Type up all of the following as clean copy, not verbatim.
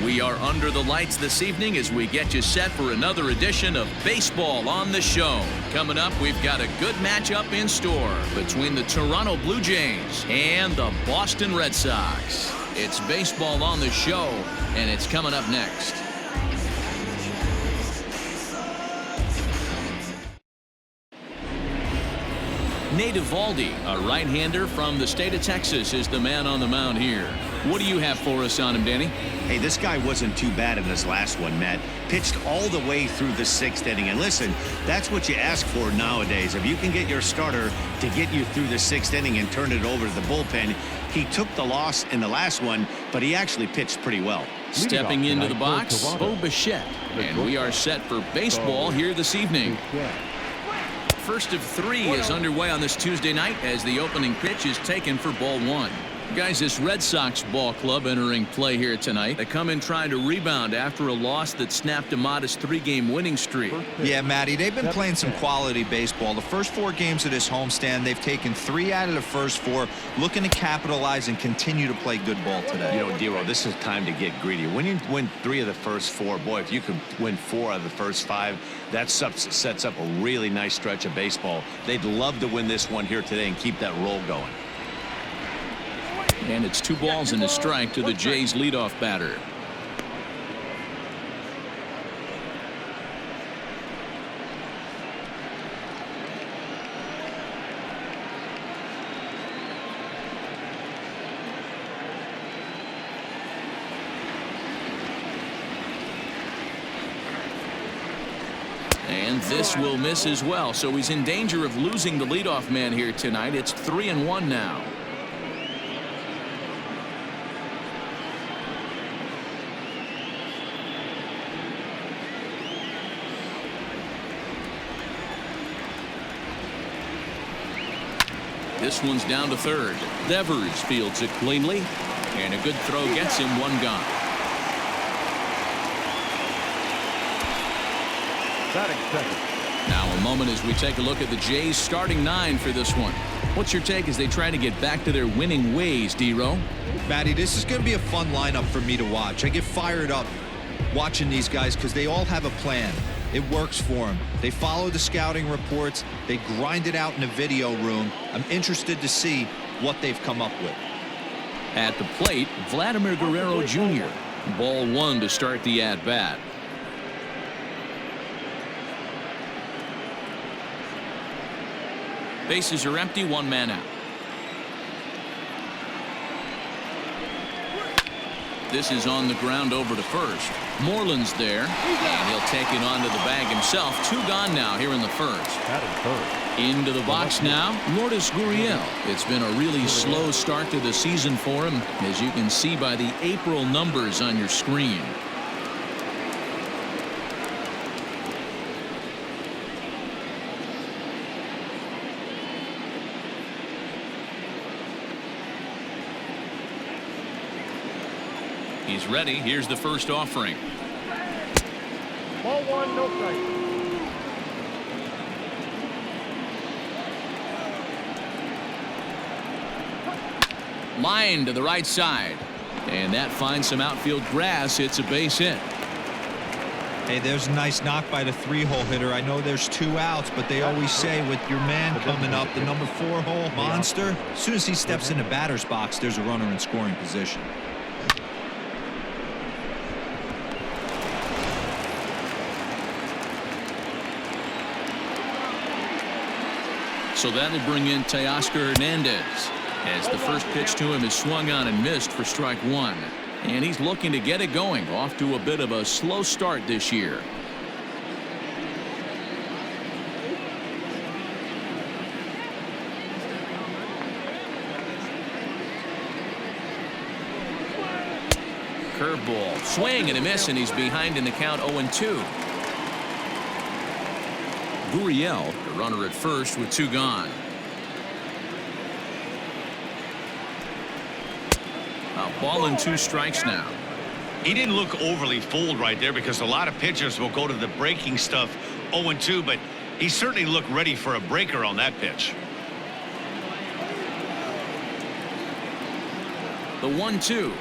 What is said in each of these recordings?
We are under the lights this evening as we get you set for another edition of Baseball on the Show. Coming up, we've got a good matchup in store between the Toronto Blue Jays and the Boston Red Sox. It's Baseball on the Show, and it's coming up next. Nate Eovaldi, a right-hander from the state of Texas, is the man on the mound here. What do you have for us on him, Danny? Hey, this guy wasn't too bad in this last one, Matt. Pitched all the way through the 6th inning. And listen, that's what you ask for nowadays. If you can get your starter to get you through the 6th inning and turn it over to the bullpen, he took the loss in the last one, but he actually pitched pretty well. Stepping into the box, Bo Bichette. And we are set for baseball here this evening. First of 3 is underway on this Tuesday night as the opening pitch is taken for ball 1. Guys, this Red Sox ball club entering play here tonight. They come in trying to rebound after a loss that snapped a modest 3-game winning streak. Yeah, Matty, they've been playing some quality baseball. The first 4 games of this homestand, they've taken 3 out of the first 4, looking to capitalize and continue to play good ball today. You know, Dero, this is time to get greedy. When you win 3 of the first 4, boy, if you could win 4 out of the first 5, that sets up a really nice stretch of baseball. They'd love to win this one here today and keep that roll going. And it's 2 balls and a strike to the Jays leadoff batter. And this will miss as well, so he's in danger of losing the leadoff man here tonight. It's 3-1 now. This one's down to third. Devers fields it cleanly, and a good throw gets him 1 gone. Now a moment as we take a look at the Jays starting 9 for this one. What's your take as they try to get back to their winning ways, D-Row? Matty, this is going to be a fun lineup for me to watch. I get fired up watching these guys because they all have a plan. It works for them. They follow the scouting reports. They grind it out in the video room. I'm interested to see what they've come up with. At the plate, Vladimir Guerrero Jr. Ball 1 to start the at-bat. Bases are empty, 1 man out. This is on the ground over to first. Moreland's there, and he'll take it onto the bag himself. 2 gone now here in the first. Into the box now, Lourdes Gurriel. It's been a really slow start to the season for him, as you can see by the April numbers on your screen. He's ready. Here's the first offering. Ball 1, no strike. Line to the right side. And that finds some outfield grass. It's a base hit. Hey, there's a nice knock by the 3-hole hitter. I know there's 2 outs, but they always say with your man coming up, the number 4-hole monster, as soon as he steps in the batter's box, there's a runner in scoring position. So that'll bring in Teoscar Hernandez as the first pitch to him is swung on and missed for strike 1. And he's looking to get it going, off to a bit of a slow start this year. Curveball, swing and a miss, and he's behind in the count 0-2. Gurriel, the runner at first with 2 gone. A ball and 2 strikes now. He didn't look overly fooled right there because a lot of pitchers will go to the breaking stuff 0-2, but he certainly looked ready for a breaker on that pitch. The 1-2.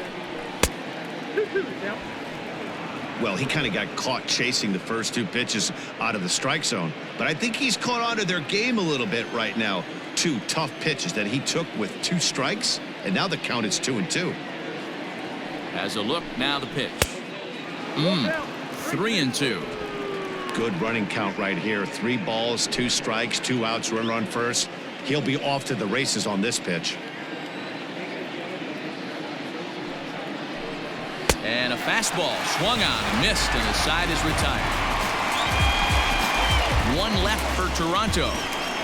Well, he kind of got caught chasing the first 2 pitches out of the strike zone. But I think he's caught on to their game a little bit right now. 2 tough pitches that he took with 2 strikes, and now the count is 2-2. As a look, now the pitch. 3-2. Good running count right here. 3 balls, 2 strikes, 2 outs, runner on first. He'll be off to the races on this pitch. And a fastball swung on and missed, and the side is retired. 1 left for Toronto.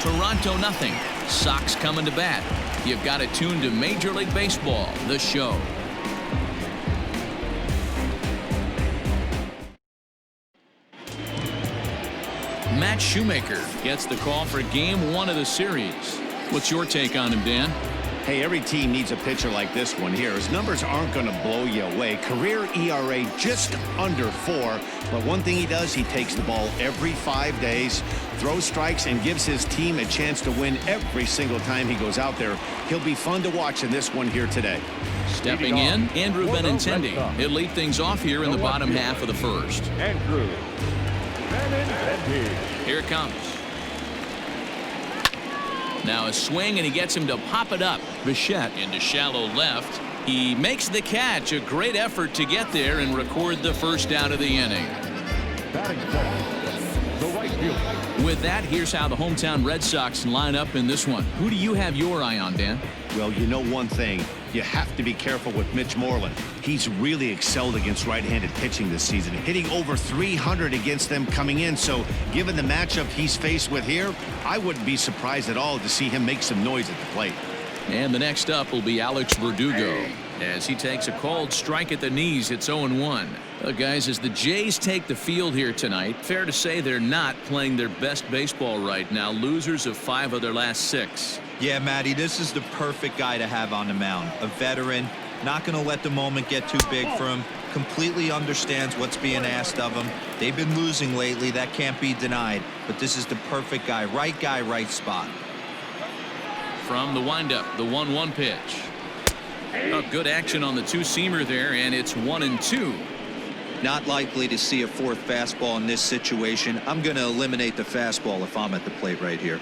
Toronto nothing. Sox coming to bat. You've got it tuned to Major League Baseball, the show. Matt Shoemaker gets the call for game 1 of the series. What's your take on him, Dan? Hey, every team needs a pitcher like this one here. His numbers aren't going to blow you away. Career ERA just under 4. But one thing he does, he takes the ball every 5 days, throws strikes, and gives his team a chance to win every single time he goes out there. He'll be fun to watch in this one here today. Stepping in, Andrew Benintendi. He'll lead things off here in the bottom half of the first. Andrew Benintendi. Here it comes. Now a swing, and he gets him to pop it up. Bichette into shallow left. He makes the catch. A great effort to get there and record the first out of the inning. Batting ball. The right fielder. With that, here's how the hometown Red Sox line up in this one. Who do you have your eye on, Dan? Well, you know one thing. You have to be careful with Mitch Moreland. He's really excelled against right-handed pitching this season, hitting over 300 against them coming in. So given the matchup he's faced with here, I wouldn't be surprised at all to see him make some noise at the plate. And the next up will be Alex Verdugo as he takes a called strike at the knees. It's 0-1. Guys, as the Jays take the field here tonight, fair to say they're not playing their best baseball right now. Losers of 5 of their last 6. Yeah, Matty, this is the perfect guy to have on the mound. A veteran, not going to let the moment get too big for him. Completely understands what's being asked of him. They've been losing lately. That can't be denied. But this is the perfect guy, right spot. From the windup, the 1-1 pitch. Oh, good action on the 2-seamer there, and it's 1-2. Not likely to see a 4th fastball in this situation. I'm going to eliminate the fastball if I'm at the plate right here.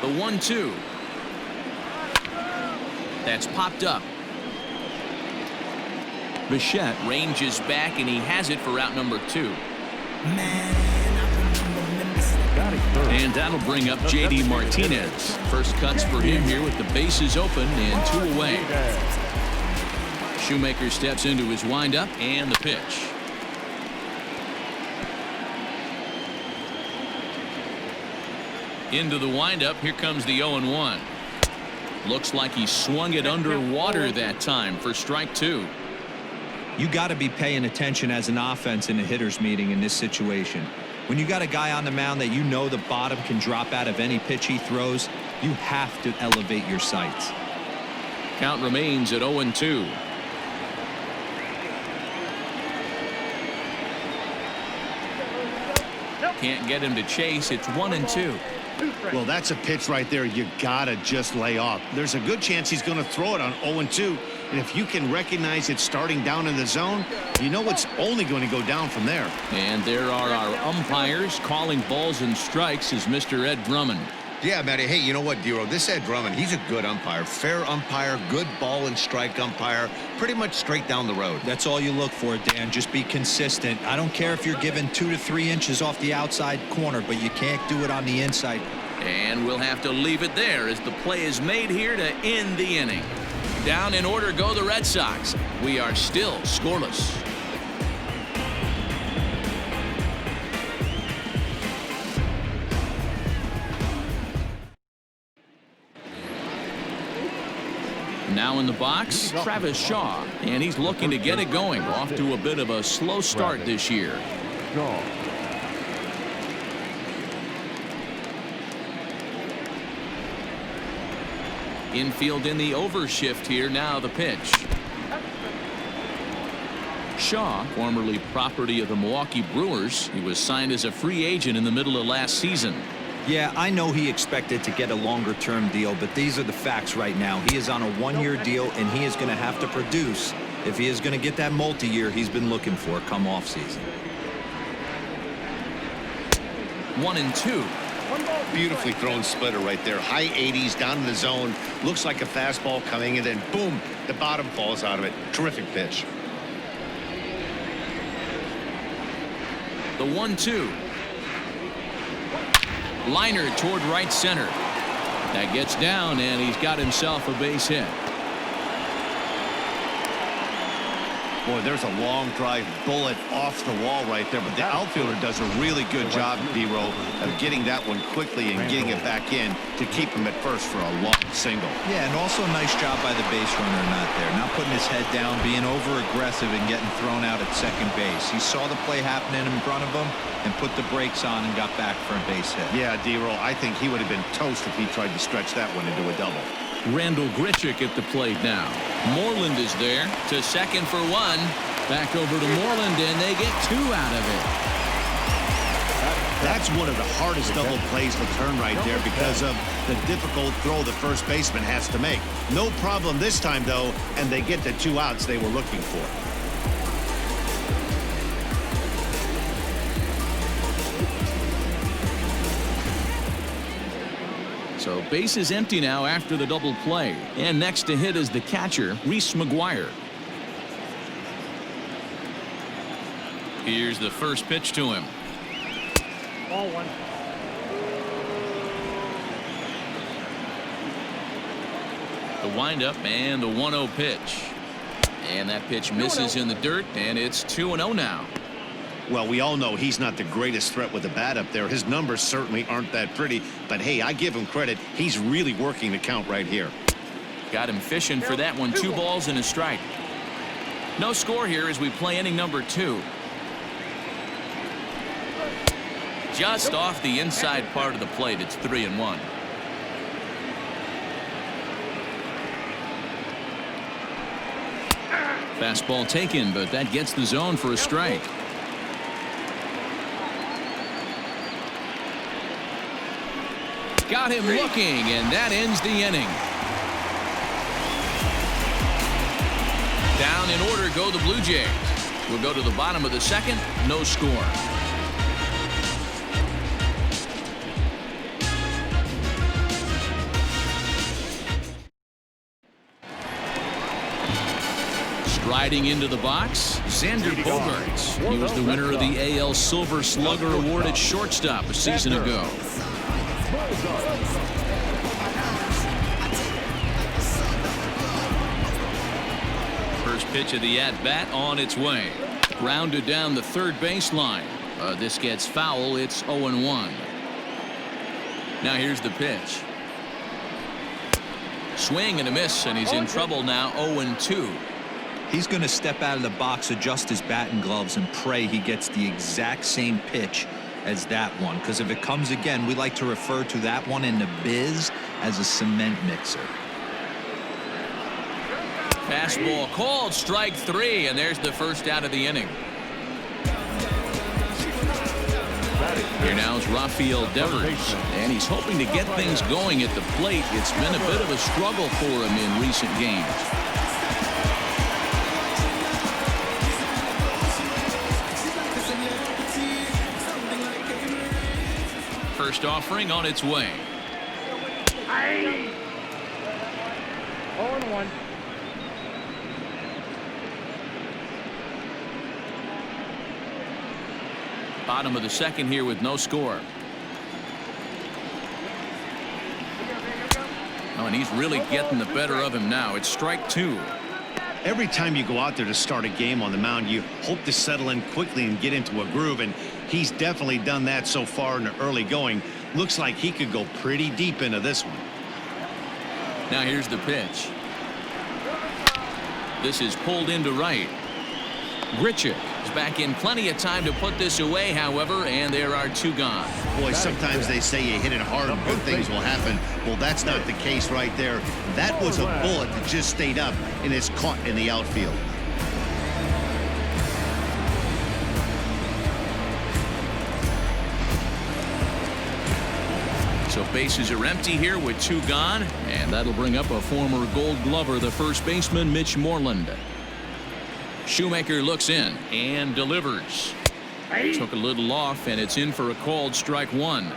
The 1-2. That's popped up. Bichette ranges back, and he has it for out number 2. And that'll bring up J.D. Martinez. First cuts for him here with the bases open and 2 away. Shoemaker steps into his windup and the pitch. Into the windup. Here comes the 0-1. Looks like he swung it underwater that time for strike 2. You got to be paying attention as an offense in a hitter's meeting in this situation. When you got a guy on the mound that you know the bottom can drop out of any pitch he throws, you have to elevate your sights. Count remains at 0-2. Can't get him to chase. It's 1-2. Well, that's a pitch right there you gotta just lay off. There's a good chance he's going to throw it on 0-2, and if you can recognize it starting down in the zone, you know it's only going to go down from there. And there are our umpires calling balls and strikes is Mr. Ed Drummond. Yeah, Matty. Hey, you know what, Dero? This Ed Drummond, he's a good umpire. Fair umpire, good ball and strike umpire. Pretty much straight down the road. That's all you look for, Dan. Just be consistent. I don't care if you're given 2 to 3 inches off the outside corner, but you can't do it on the inside. And we'll have to leave it there as the play is made here to end the inning. Down in order go the Red Sox. We are still scoreless. Now in the box, Travis Shaw, and he's looking to get it going. Off to a bit of a slow start this year. Infield in the overshift here. Now the pitch. Shaw, formerly property of the Milwaukee Brewers. He was signed as a free agent in the middle of last season. Yeah, I know he expected to get a longer-term deal, but these are the facts right now. He is on a one-year deal, and he is going to have to produce if he is going to get that multi-year he's been looking for come off-season. 1-2. Beautifully thrown splitter right there. High 80s down in the zone. Looks like a fastball coming, and then boom, the bottom falls out of it. Terrific pitch. The 1-2. Liner toward right center. That gets down, and he's got himself a base hit. Boy, there's a long drive bullet off the wall right there, but the outfielder does a really good job, D-Row, of getting that one quickly and getting it back in to keep him at first for a long single. Yeah, and also a nice job by the base runner not there. Not putting his head down, being over-aggressive and getting thrown out at second base. He saw the play happening in front of him and put the brakes on and got back for a base hit. Yeah, D-Row, I think he would have been toast if he tried to stretch that one into a double. Randall Grichuk at the plate now. Moreland is there to second for one. Back over to Moreland, and they get 2 out of it. That's one of the hardest double plays to turn right there because of the difficult throw the first baseman has to make. No problem this time, though, and they get the 2 outs they were looking for. So base is empty now after the double play. And next to hit is the catcher, Reese McGuire. Here's the first pitch to him. Ball 1. The windup and the 1-0 pitch. And that pitch misses in the dirt, and it's 2-0 now. Well, we all know he's not the greatest threat with the bat up there. His numbers certainly aren't that pretty, but hey, I give him credit. He's really working the count right here. Got him fishing for that one. 2 balls and a strike. No score here as we play inning number 2. Just off the inside part of the plate. It's 3-1. Fastball taken, but that gets the zone for a strike. Got him looking, and that ends the inning. Down in order go the Blue Jays. We'll go to the bottom of the second. No score. Striding into the box, Xander Bogaerts. He was the winner of the AL Silver Slugger Award at shortstop a season ago. First pitch of the at-bat on its way. Grounded down the third baseline. This gets foul. It's 0-1. Now here's the pitch. Swing and a miss, and he's in trouble now. 0-2. He's going to step out of the box, adjust his bat and gloves, and pray he gets the exact same pitch as that one. Because if it comes again, we like to refer to that one in the biz as a cement mixer. Fastball called, strike 3, and there's the first out of the inning. Here now is Rafael Devers, and he's hoping to get things going at the plate. It's been a bit of a struggle for him in recent games. First offering on its way. 0-1. Bottom of the second here with no score. Oh, and he's really getting the better of him now. It's strike 2. Every time you go out there to start a game on the mound, you hope to settle in quickly and get into a groove, and he's definitely done that so far in the early going. Looks like he could go pretty deep into this one. Now here's the pitch. This is pulled into right. Grichuk is back in plenty of time to put this away, however, and there are 2 gone. Boy, sometimes they say you hit it hard and good things will happen. Well, that's not the case right there. That was a bullet that just stayed up and is caught in the outfield. Bases are empty here with 2 gone, and that'll bring up a former Gold Glover, the first baseman, Mitch Moreland. Shoemaker looks in and delivers. Took a little off, and it's in for a called strike 1.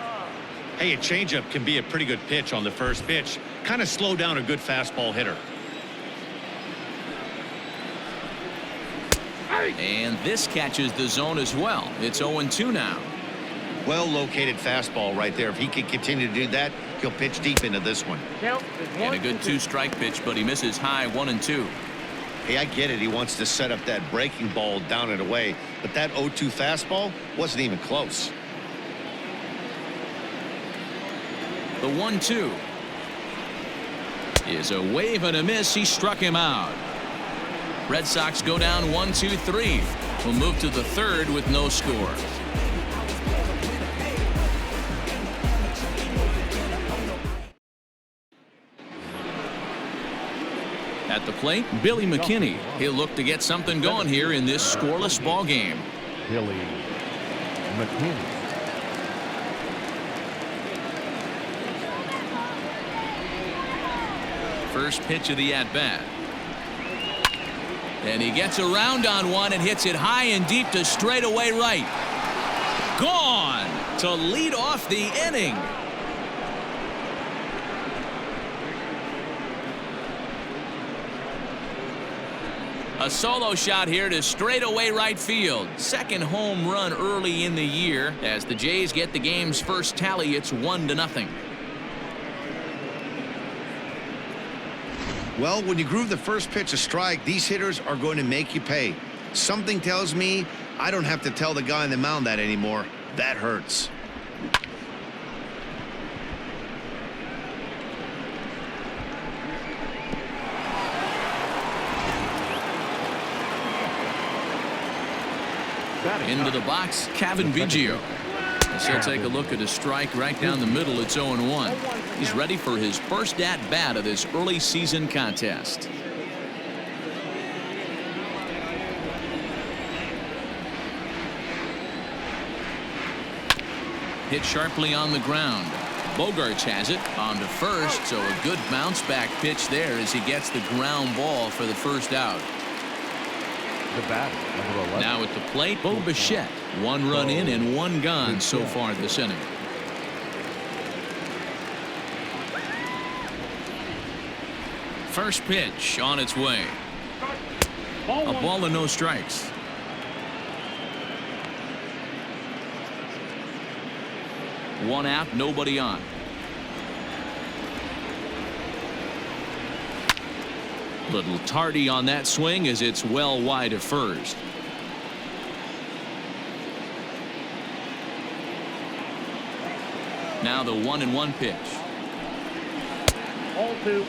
Hey, a changeup can be a pretty good pitch on the first pitch. Kind of slow down a good fastball hitter. And this catches the zone as well. It's 0-2 now. Well located fastball right there. If he can continue to do that, he'll pitch deep into this one. And a good 2-strike pitch, but he misses high 1-2. Hey, I get it. He wants to set up that breaking ball down and away, but that 0-2 fastball wasn't even close. The 1-2 is a wave and a miss. He struck him out. Red Sox go down 1-2-3. We'll move to the 3rd with no score. At the plate, Billy McKinney. He'll look to get something going here in this scoreless ball game. Billy McKinney. First pitch of the at-bat. And he gets around on one and hits it high and deep to straightaway right. Gone to lead off the inning. A solo shot here to straightaway right field. Second home run early in the year. As the Jays get the game's first tally, it's 1-0. Well, when you groove the first pitch a strike, these hitters are going to make you pay. Something tells me I don't have to tell the guy on the mound that anymore. That hurts. Into the box, Kevin Biggio. So he'll take a look at a strike right down the middle. It's 0-1. He's ready for his first at-bat of this early season contest. Hit sharply on the ground. Bogarts has it on to first, so a good bounce-back pitch there as he gets the ground ball for the first out. The batter, number 11. Now at the plate, Bo Bichette. 1 run in and 1 gone so far this inning. First pitch on its way. A ball and no strikes. One out, nobody on. Little tardy on that swing as it's well wide of first. Now the 1-1 pitch. 0-2.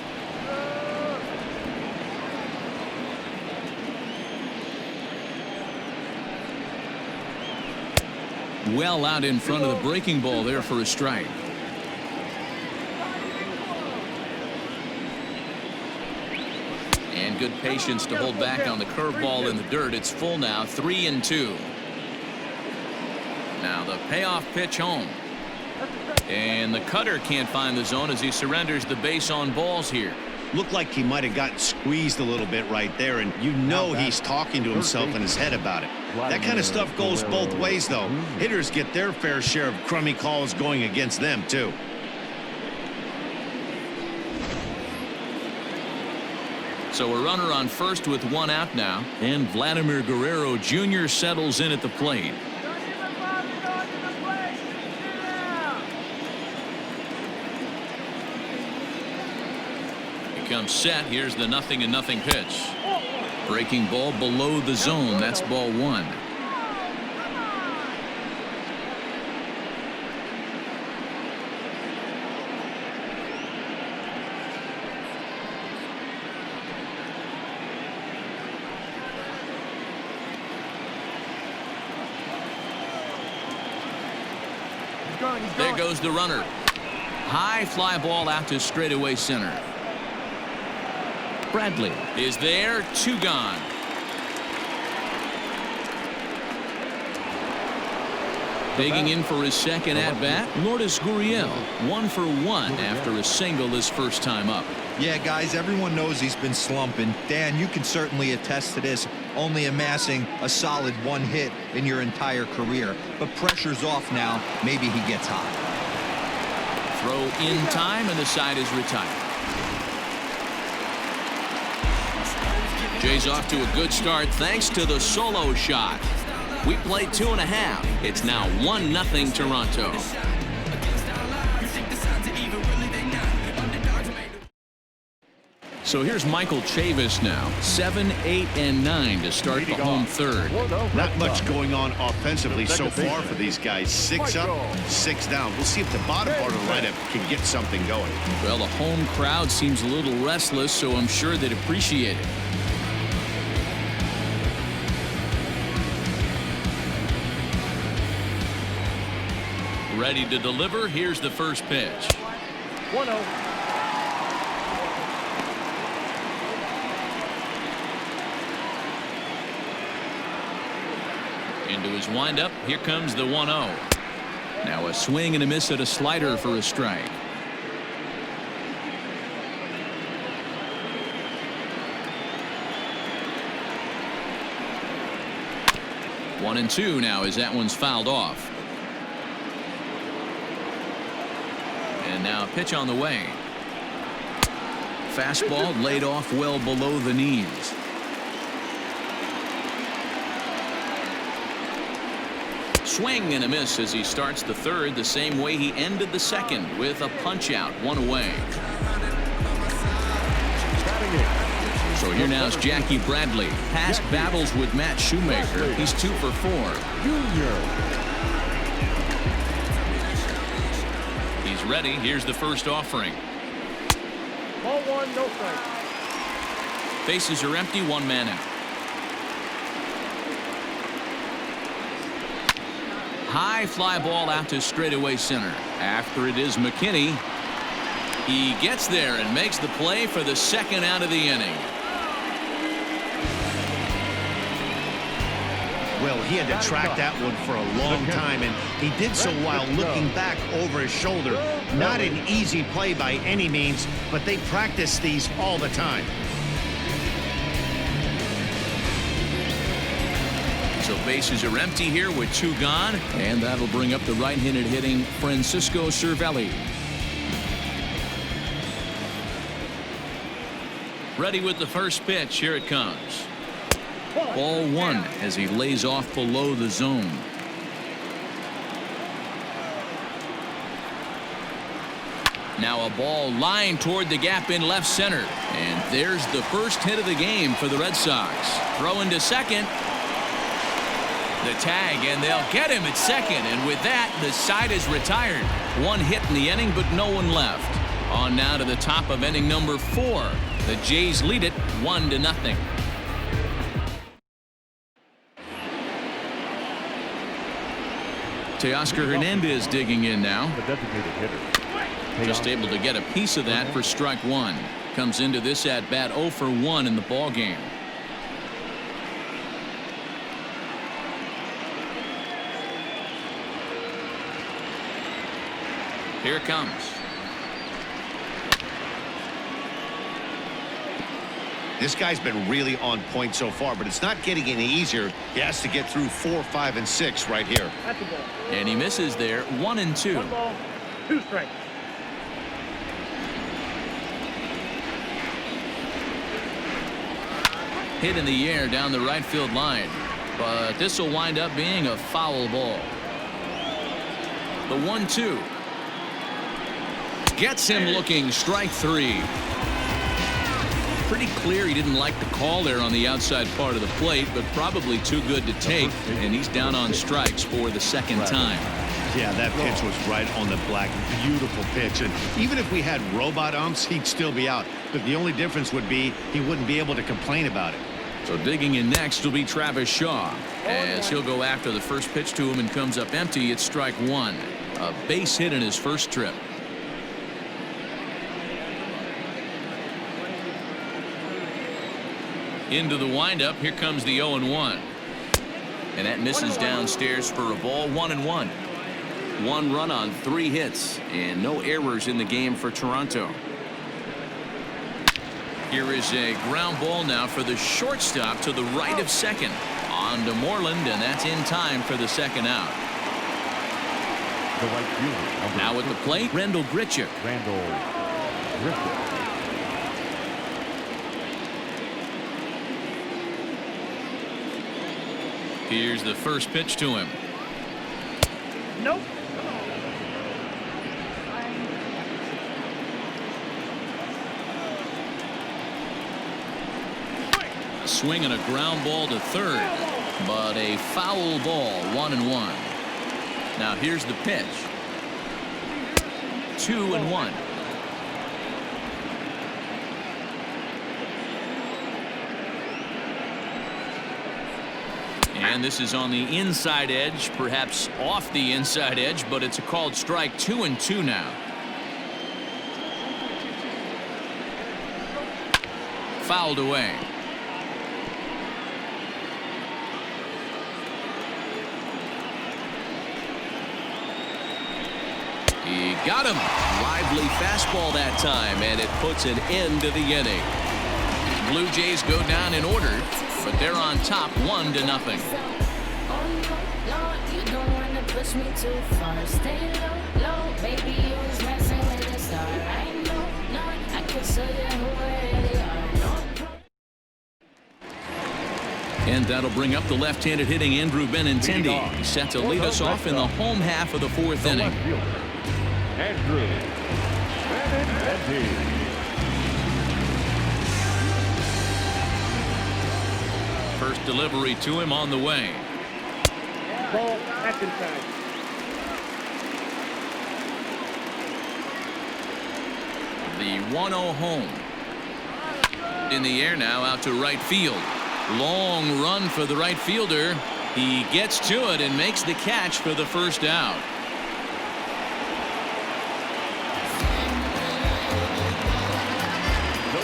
Well out in front of the breaking ball there for a strike. And good patience to hold back on the curveball in the dirt. It's full now, 3-2. Now the payoff pitch home. And the cutter can't find the zone as he surrenders the base on balls here. Looked like he might have gotten squeezed a little bit right there, and you know he's talking to himself in his head about it. That kind of stuff goes both ways, though. Hitters get their fair share of crummy calls going against them, too. So a runner on first with 1 out now, and Vladimir Guerrero Jr. settles in at the plate. Comes set. Here's the 0-0 pitch. Breaking ball below the zone. That's ball 1. There goes the runner. High fly ball out to straightaway center. Bradley is there, 2 gone. Digging in for his second at-bat, Lourdes Gurriel, 1 for 1 after a single his first time up. Yeah, guys, everyone knows he's been slumping. Dan, you can certainly attest to this, only amassing a solid 1 hit in your entire career. But pressure's off now. Maybe he gets hot. Throw in time, and the side is retired. Jay's off to a good start thanks to the solo shot. We played 2.5. It's now 1-0 Toronto. So here's Michael Chavis now. 7, 8, and 9 to start the home third. Not much going on offensively so far for these guys. 6 up, 6 down. We'll see if the bottom part of the lineup can get something going. Well, the home crowd seems a little restless, so I'm sure they'd appreciate it. Ready to deliver. Here's the first pitch. 1-0. Into his windup. Here comes the 1-0. Now a swing and a miss at a slider for a strike. One and two now as that one's fouled off. And now a pitch on the way. Fastball laid off well below the knees. Swing and a miss as he starts the third the same way he ended the second with a punch out, 1 away. So here now is Jackie Bradley. Past battles with Matt Shoemaker. He's 2 for 4. He's ready. Here's the first offering. Ball 1, no strike. Bases are empty, 1 man out. High fly ball out to straightaway center. After it is McKinney. He gets there and makes the play for the second out of the inning. Well, he had to track that one for a long time, and he did so while looking back over his shoulder. Not an easy play by any means, but they practice these all the time. So bases are empty here with 2 gone, and that'll bring up the right-handed hitting Francisco Cervelli. Ready with the first pitch. Here it comes. Ball 1 as he lays off below the zone. Now a ball lined toward the gap in left center. And there's the first hit of the game for the Red Sox. Throw into second. The tag, and they'll get him at second. And with that, the side is retired. 1 hit in the inning, but no one left. On now to the top of inning number 4. The Jays lead it 1-0. Teoscar Hernandez digging in now. The designated hitter. Just able to get a piece of that for strike 1. Comes into this at bat 0 for 1 in the ball game. Here it comes. This guy's been really on point so far, but it's not getting any easier. He has to get through 4, 5, and 6 right here. That's the ball. And he misses there. 1 and 2. 1 ball, 2 strikes. Hit in the air down the right field line. But this will wind up being a foul ball. The 1-2. Gets him looking. Strike 3. Pretty clear he didn't like the call there on the outside part of the plate, but probably too good to take, and he's down on strikes for the second time. Yeah, that pitch was right on the black. Beautiful pitch. And even if we had robot umps, he'd still be out. But the only difference would be he wouldn't be able to complain about it. So digging in next will be Travis Shaw. As he'll go after the first pitch to him and comes up empty, it's strike 1. A base hit in his first trip. Into the windup. Here comes the 0-1. And that misses downstairs for a ball. 1-1. 1 run on 3 hits and no errors in the game for Toronto. Here is a ground ball now for the shortstop to the right of second. On to Moreland, and that's in time for the second out. The right fielder. Now at the plate, Randall Grichuk. Here's the first pitch to him. Nope. A swing and a ground ball to third, but a foul ball, 1-1. Now here's the pitch. 2-1. And this is on the inside edge, perhaps off the inside edge, but it's a called strike. 2-2 now. Fouled away. He got him. Lively fastball that time, and it puts an end to the inning. Blue Jays go down in order, but they're on top 1-0. And that'll bring up the left-handed hitting Andrew Benintendi. He's set to lead us off in the home half of the 4th inning. Andrew Benintendi. First delivery to him on the way. Ball, that's inside. The 1-0 home. In the air now, out to right field. Long run for the right fielder. He gets to it and makes the catch for the first out.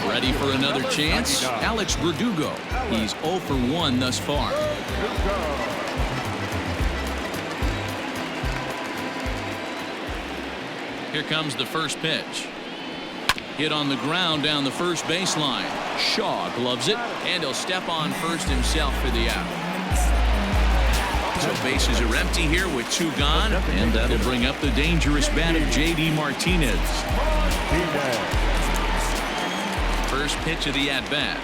Ready for another chance? Alex Verdugo. He's 0 for 1 thus far. Here comes the first pitch. Hit on the ground down the first baseline. Shaw gloves it, and he'll step on first himself for the out. So bases are empty here with 2 gone, and that'll bring up the dangerous bat of J.D. Martinez. First pitch of the at-bat.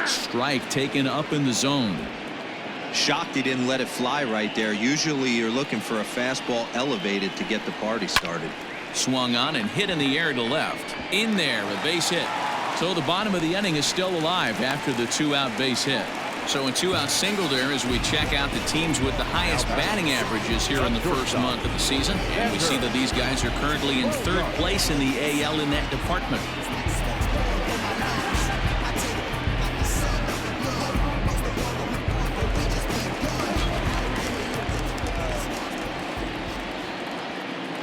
Strike taken up in the zone. Shocked he didn't let it fly right there. Usually you're looking for a fastball elevated to get the party started. Swung on and hit in the air to left. In there, a base hit. So the bottom of the inning is still alive after the 2-out base hit. So a 2-out single there as we check out the teams with the highest batting averages here in the first month of the season. And we see that these guys are currently in 3rd place in the AL in that department.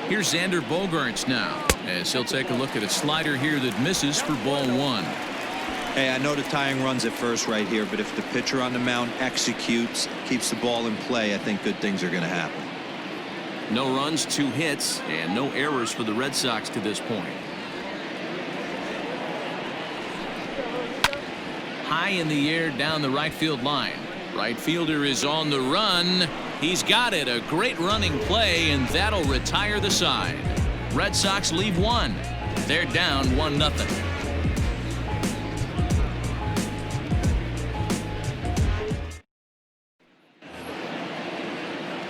Here's Xander Bogaerts now, as he'll take a look at a slider here that misses for ball 1. Hey, I know the tying runs at first right here, but if the pitcher on the mound executes, keeps the ball in play, I think good things are going to happen. No runs, 2 hits, and no errors for the Red Sox to this point. High in the air down the right field line. Right fielder is on the run. He's got it. A great running play, and that'll retire the side. Red Sox leave 1. They're down 1-0.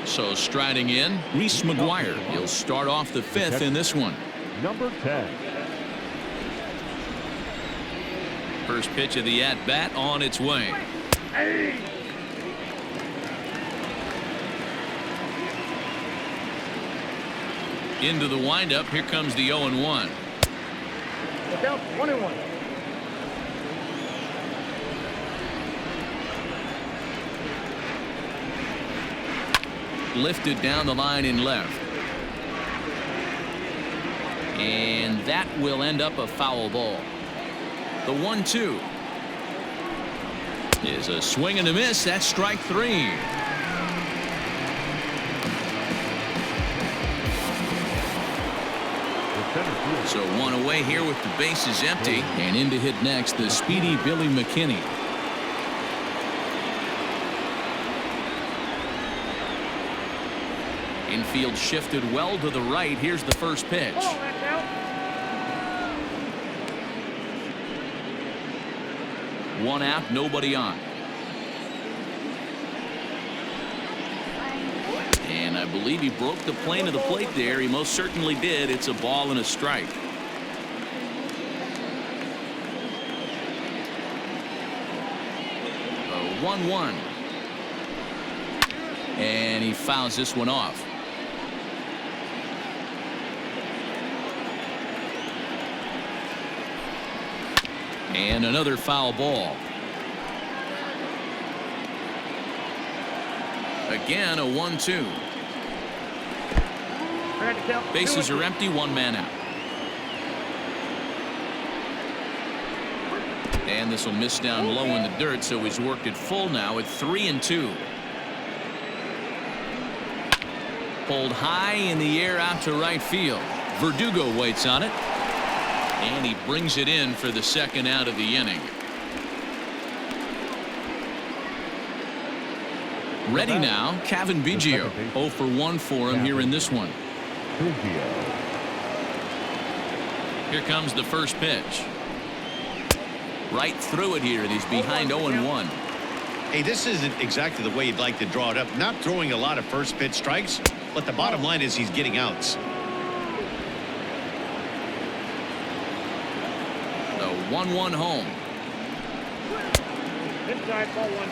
So striding in, Reese McGuire. He'll start off the 5th in this one. Number 10. First pitch of the at-bat on its way. Hey. Into the windup. Here comes the 0-1. Look out, 1-1. Lifted down the line in left. And that will end up a foul ball. The 1-2 is a swing and a miss. That's strike 3. So one away here with the bases empty. And in to hit next, the speedy Billy McKinney. Infield shifted well to the right. Here's the first pitch. Oh, that's out. One out, nobody on. And I believe he broke the plane of the plate there. He most certainly did. It's a ball and a strike. A 1-1. And he fouls this one off. And another foul ball. Again, a 1-2. Bases are empty, one man out. And this will miss down low in the dirt, so he's worked it full now at 3-2. Pulled high in the air out to right field. Verdugo waits on it. And he brings it in for the second out of the inning. Ready now, Kevin Biggio. 0 for 1 for him here in this one. Here comes the first pitch. Right through it here, and he's behind 0-1. Hey, this isn't exactly the way you'd like to draw it up. Not throwing a lot of first pitch strikes, but the bottom line is he's getting outs. The 1-1 home. Inside, ball one.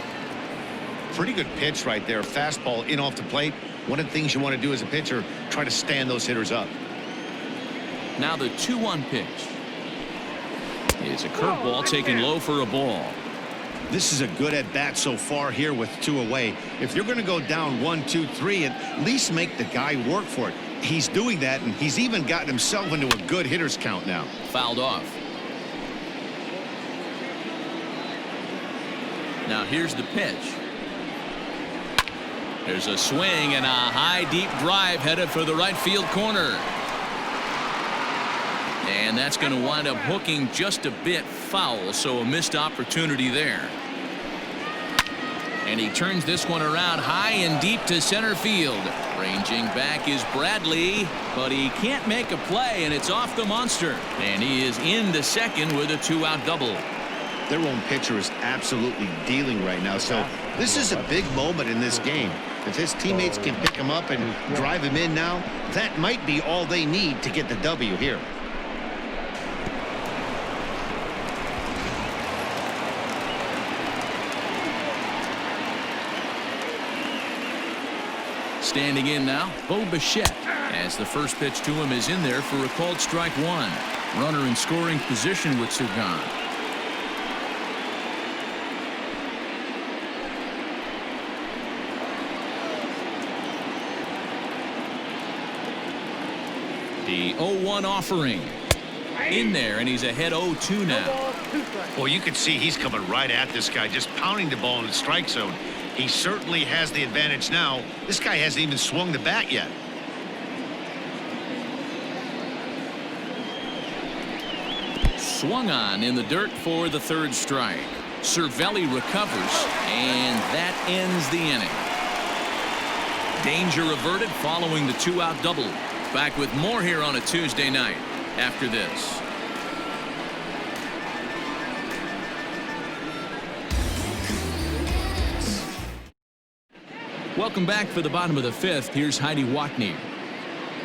Pretty good pitch right there. Fastball in off the plate. One of the things you want to do as a pitcher, try to stand those hitters up. Now the 2-1 pitch. It's a curveball taken low for a ball. This is a good at bat so far here with 2 away. If you're going to go down 1, 2, 3, at least make the guy work for it. He's doing that, and he's even gotten himself into a good hitter's count now. Fouled off. Now here's the pitch. There's a swing and a high deep drive headed for the right field corner. And that's going to wind up hooking just a bit foul, so a missed opportunity there. And he turns this one around high and deep to center field. Ranging back is Bradley, but he can't make a play, and it's off the monster. And he is into second with a 2-out double. Their own pitcher is absolutely dealing right now, so this is a big moment in this game. If his teammates can pick him up and drive him in now, that might be all they need to get the W here. Standing in now, Bo Bichette, as the first pitch to him is in there for a called strike one. Runner in scoring position with Sugan. The 0-1 offering in there, and he's ahead 0-2 now. Well, you can see he's coming right at this guy, just pounding the ball in the strike zone. He certainly has the advantage now. This guy hasn't even swung the bat yet. Swung on in the dirt for the third strike. Cervelli recovers, and that ends the inning. Danger averted following the 2-out double. Back with more here on a Tuesday night after this. Welcome back for the bottom of the fifth. Here's Heidi Watney.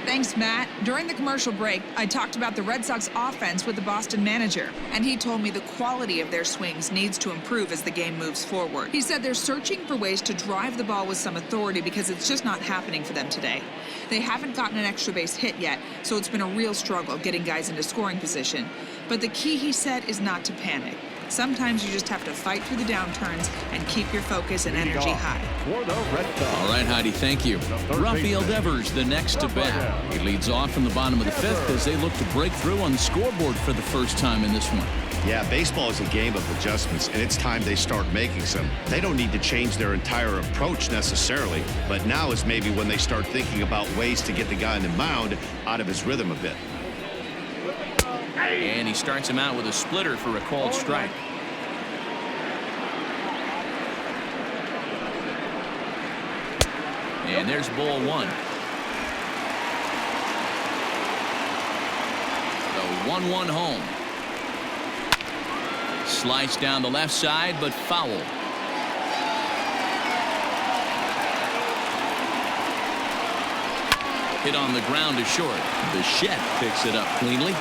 Thanks, Matt. During the commercial break, I talked about the Red Sox offense with the Boston manager, and he told me the quality of their swings needs to improve as the game moves forward. He said they're searching for ways to drive the ball with some authority because it's just not happening for them today. They haven't gotten an extra base hit yet, so it's been a real struggle getting guys into scoring position. But the key, he said, is not to panic. Sometimes you just have to fight through the downturns and keep your focus and energy high. All right, Heidi, thank you. Rafael Devers, the next to bat. He leads off from the bottom of the fifth as they look to break through on the scoreboard for the first time in this one. Yeah, baseball is a game of adjustments, and it's time they start making some. They don't need to change their entire approach necessarily, but now is maybe when they start thinking about ways to get the guy on the mound out of his rhythm a bit. And he starts him out with a splitter for a called strike. And there's ball one. The 1-1 home. Sliced down the left side, but foul. Hit on the ground to short. Bichette picks it up cleanly.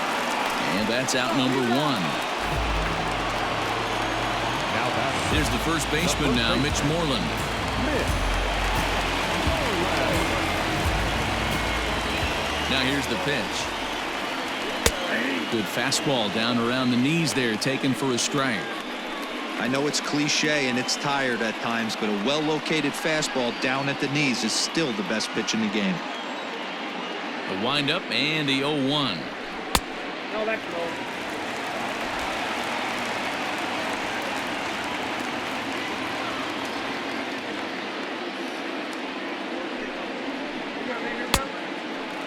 And that's out number one. Here's the first baseman now, Mitch Moreland. Now here's the pitch. Good fastball down around the knees there, taken for a strike. I know it's cliche and it's tired at times, but a well-located fastball down at the knees is still the best pitch in the game. The windup and the 0-1. No, that's low.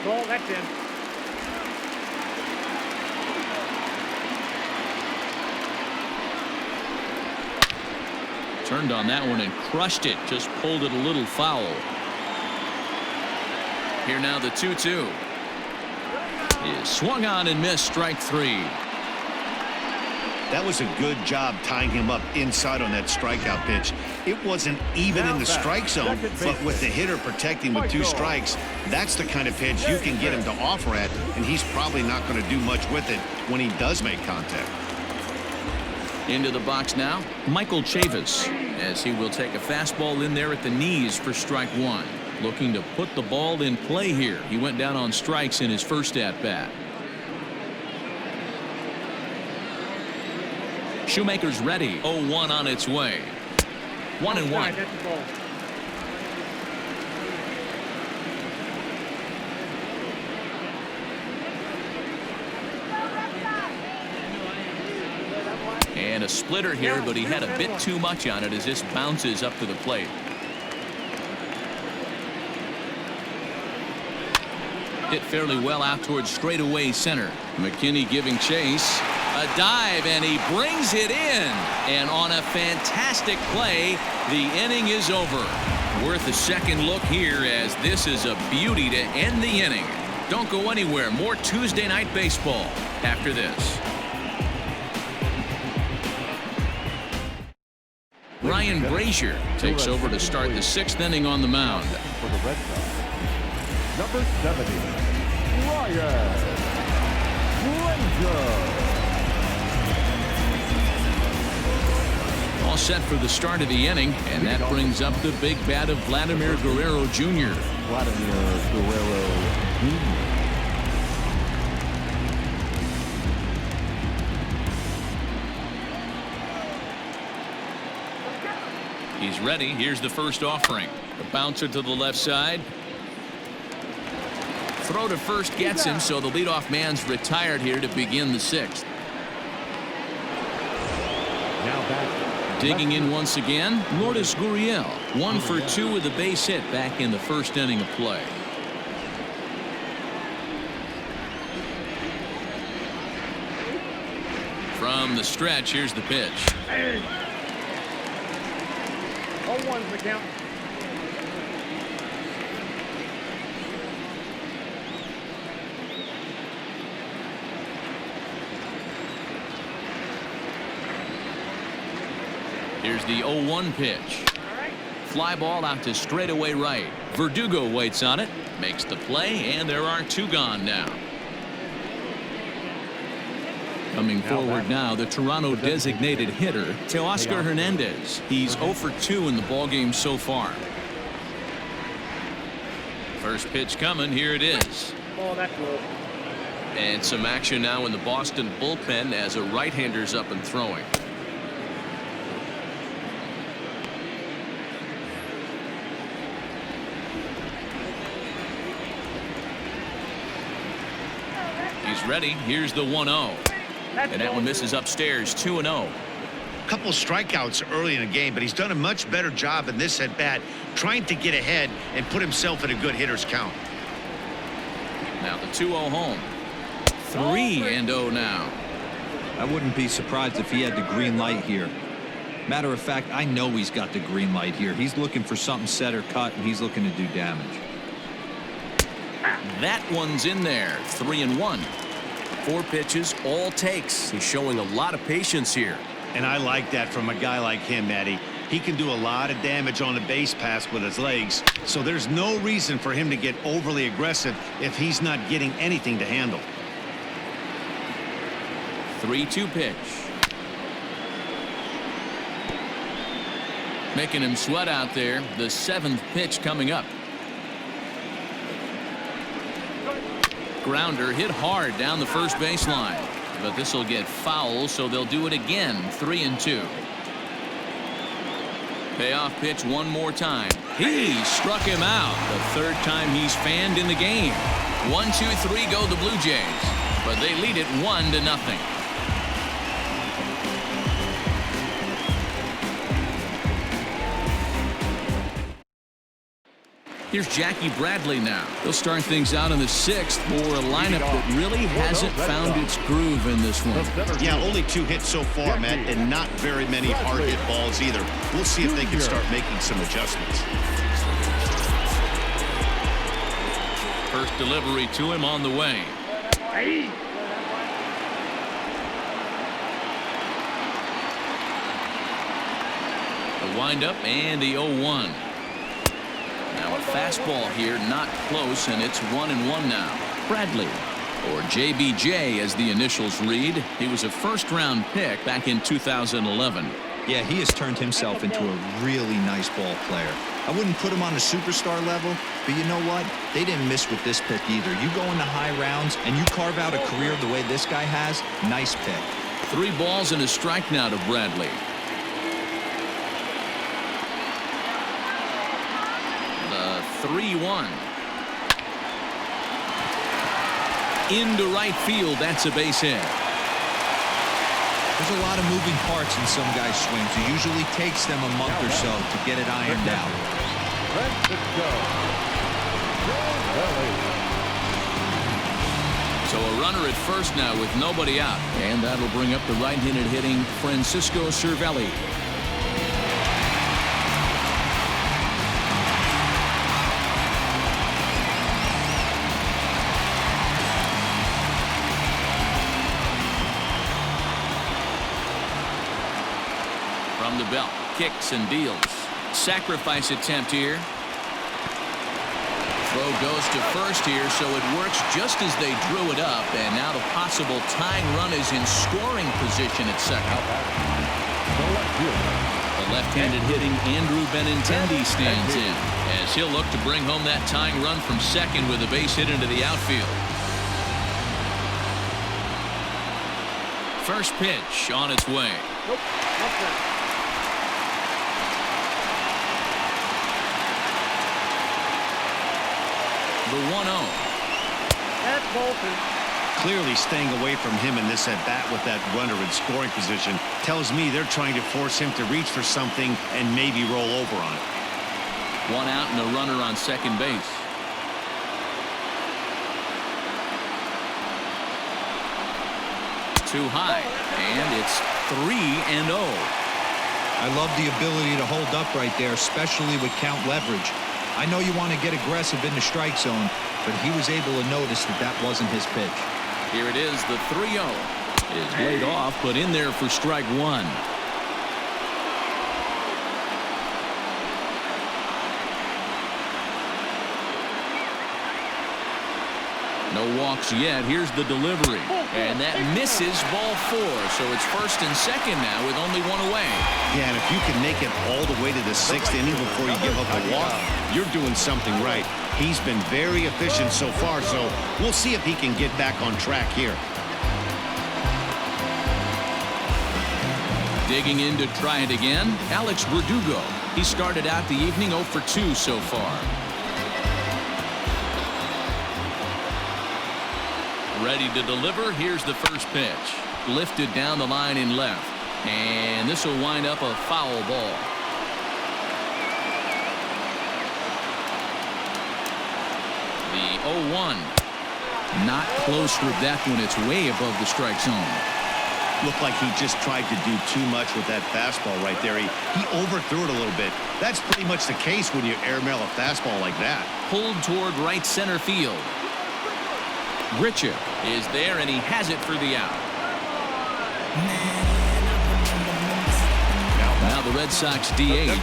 Ball, that's in. Turned on that one and crushed it. Just pulled it a little foul. Here now the 2-2. Is swung on and missed, strike three. That was a good job tying him up inside on that strikeout pitch. It wasn't even in the strike zone, but with the hitter protecting with two strikes, that's the kind of pitch you can get him to offer at, and he's probably not going to do much with it when he does make contact. Into the box now, Michael Chavis, as he will take a fastball in there at the knees for strike one. Looking to put the ball in play here. He went down on strikes in his first at-bat. Shoemaker's ready. 0-1 on its way. 1-1. That's the ball. And a splitter here, but he had a bit too much on it as this bounces up to the plate. Hit fairly well out towards straightaway center. McKinney giving chase. A dive, and he brings it in. And on a fantastic play, the inning is over. Worth a second look here, as this is a beauty to end the inning. Don't go anywhere. More Tuesday night baseball after this. Ryan Brazier takes over to start the sixth inning on the mound. For the Red Sox, number 70, Ryan Brazier. All set for the start of the inning, and that brings up the big bat of Vladimir Guerrero Jr. Vladimir Guerrero Jr. He's ready. Here's the first offering. The bouncer to the left side. Throw to first gets him, so the leadoff man's retired here to begin the sixth. Now back. Digging in once again, Lourdes Gurriel. 1 for 2 with a base hit back in the first inning of play. From the stretch, here's the pitch. 0-1's the count. Here's the 0-1 pitch. Fly ball out to straightaway right. Verdugo waits on it, makes the play, and there are two gone now. Coming forward now, the Toronto designated hitter, Teoscar Hernandez. He's 0 for 2 in the ballgame so far. First pitch coming. Here it is. Oh, that's low. And some action now in the Boston bullpen as a right-hander's up and throwing. He's ready. Here's the 1-0. And that one misses upstairs. 2-0. A couple strikeouts early in the game, but he's done a much better job in this at bat trying to get ahead and put himself in a good hitter's count. Now the 2-0 home. 3-0 now. I wouldn't be surprised if he had the green light here. Matter of fact, I know he's got the green light here. He's looking for something set or cut, and he's looking to do damage. That one's in there. 3-1. 4 pitches, all takes. He's showing a lot of patience here. And I like that from a guy like him, Matty. He can do a lot of damage on a base pass with his legs, so there's no reason for him to get overly aggressive if he's not getting anything to handle. 3-2 pitch. Making him sweat out there. The 7th pitch coming up. Grounder hit hard down the first baseline, but this will get foul, so they'll do it again. 3-2. Payoff pitch one more time. He struck him out. The 3rd time he's fanned in the game. 1-2-3 go the Blue Jays, but they lead it 1-0. Here's Jackie Bradley now. They'll start things out in the 6th for a lineup that really hasn't found its groove in this one. Yeah, only 2 hits so far, Matt, and not very many hard hit balls either. We'll see if they can start making some adjustments. First delivery to him on the way. The windup and the 0-1. Now a fastball here, not close, and it's 1-1 now. Bradley, or JBJ as the initials read. He was a first-round pick back in 2011. Yeah, he has turned himself into a really nice ball player. I wouldn't put him on a superstar level, but you know what? They didn't miss with this pick either. You go into high rounds and you carve out a career the way this guy has, nice pick. 3 balls and a strike now to Bradley. The 3-1. Into right field. That's a base hit. There's a lot of moving parts in some guys' swings. It usually takes them a month or so to get it ironed out. So a runner at first now with nobody out. And that'll bring up the right-handed hitting Francisco Cervelli. From the belt, kicks and deals. Sacrifice attempt here. Throw goes to first here, so it works just as they drew it up, and now the possible tying run is in scoring position at second. The left-handed hitting Andrew Benintendi stands in, as he'll look to bring home that tying run from second with a base hit into the outfield. First pitch on its way. Nope. The 1-0. That's Bolton. Clearly staying away from him in this at-bat with that runner in scoring position tells me they're trying to force him to reach for something and maybe roll over on it. 1 out and a runner on second base. Too high, and it's 3-0. I love the ability to hold up right there, especially with count leverage. I know you want to get aggressive in the strike zone, but he was able to notice that that wasn't his pitch. Here it is, the 3-0 is laid off, but in there for strike 1. No walks yet. Here's the delivery, and that misses ball 4. So it's first and second now with only 1 away. Yeah, and if you can make it all the way to the 6th inning before you give up a walk, you're doing something right. He's been very efficient so far, so we'll see if he can get back on track here. Digging in to try it again, Alex Verdugo. He started out the evening 0 for 2 so far. Ready to deliver. Here's the first pitch. Lifted down the line in left. And this will wind up a foul ball. The 0-1. Not close with that one. It's way above the strike zone. Looked like he just tried to do too much with that fastball right there. He overthrew it a little bit. That's pretty much the case when you airmail a fastball like that. Pulled toward right center field. Richa is there, and he has it for the out. Now the Red Sox DH,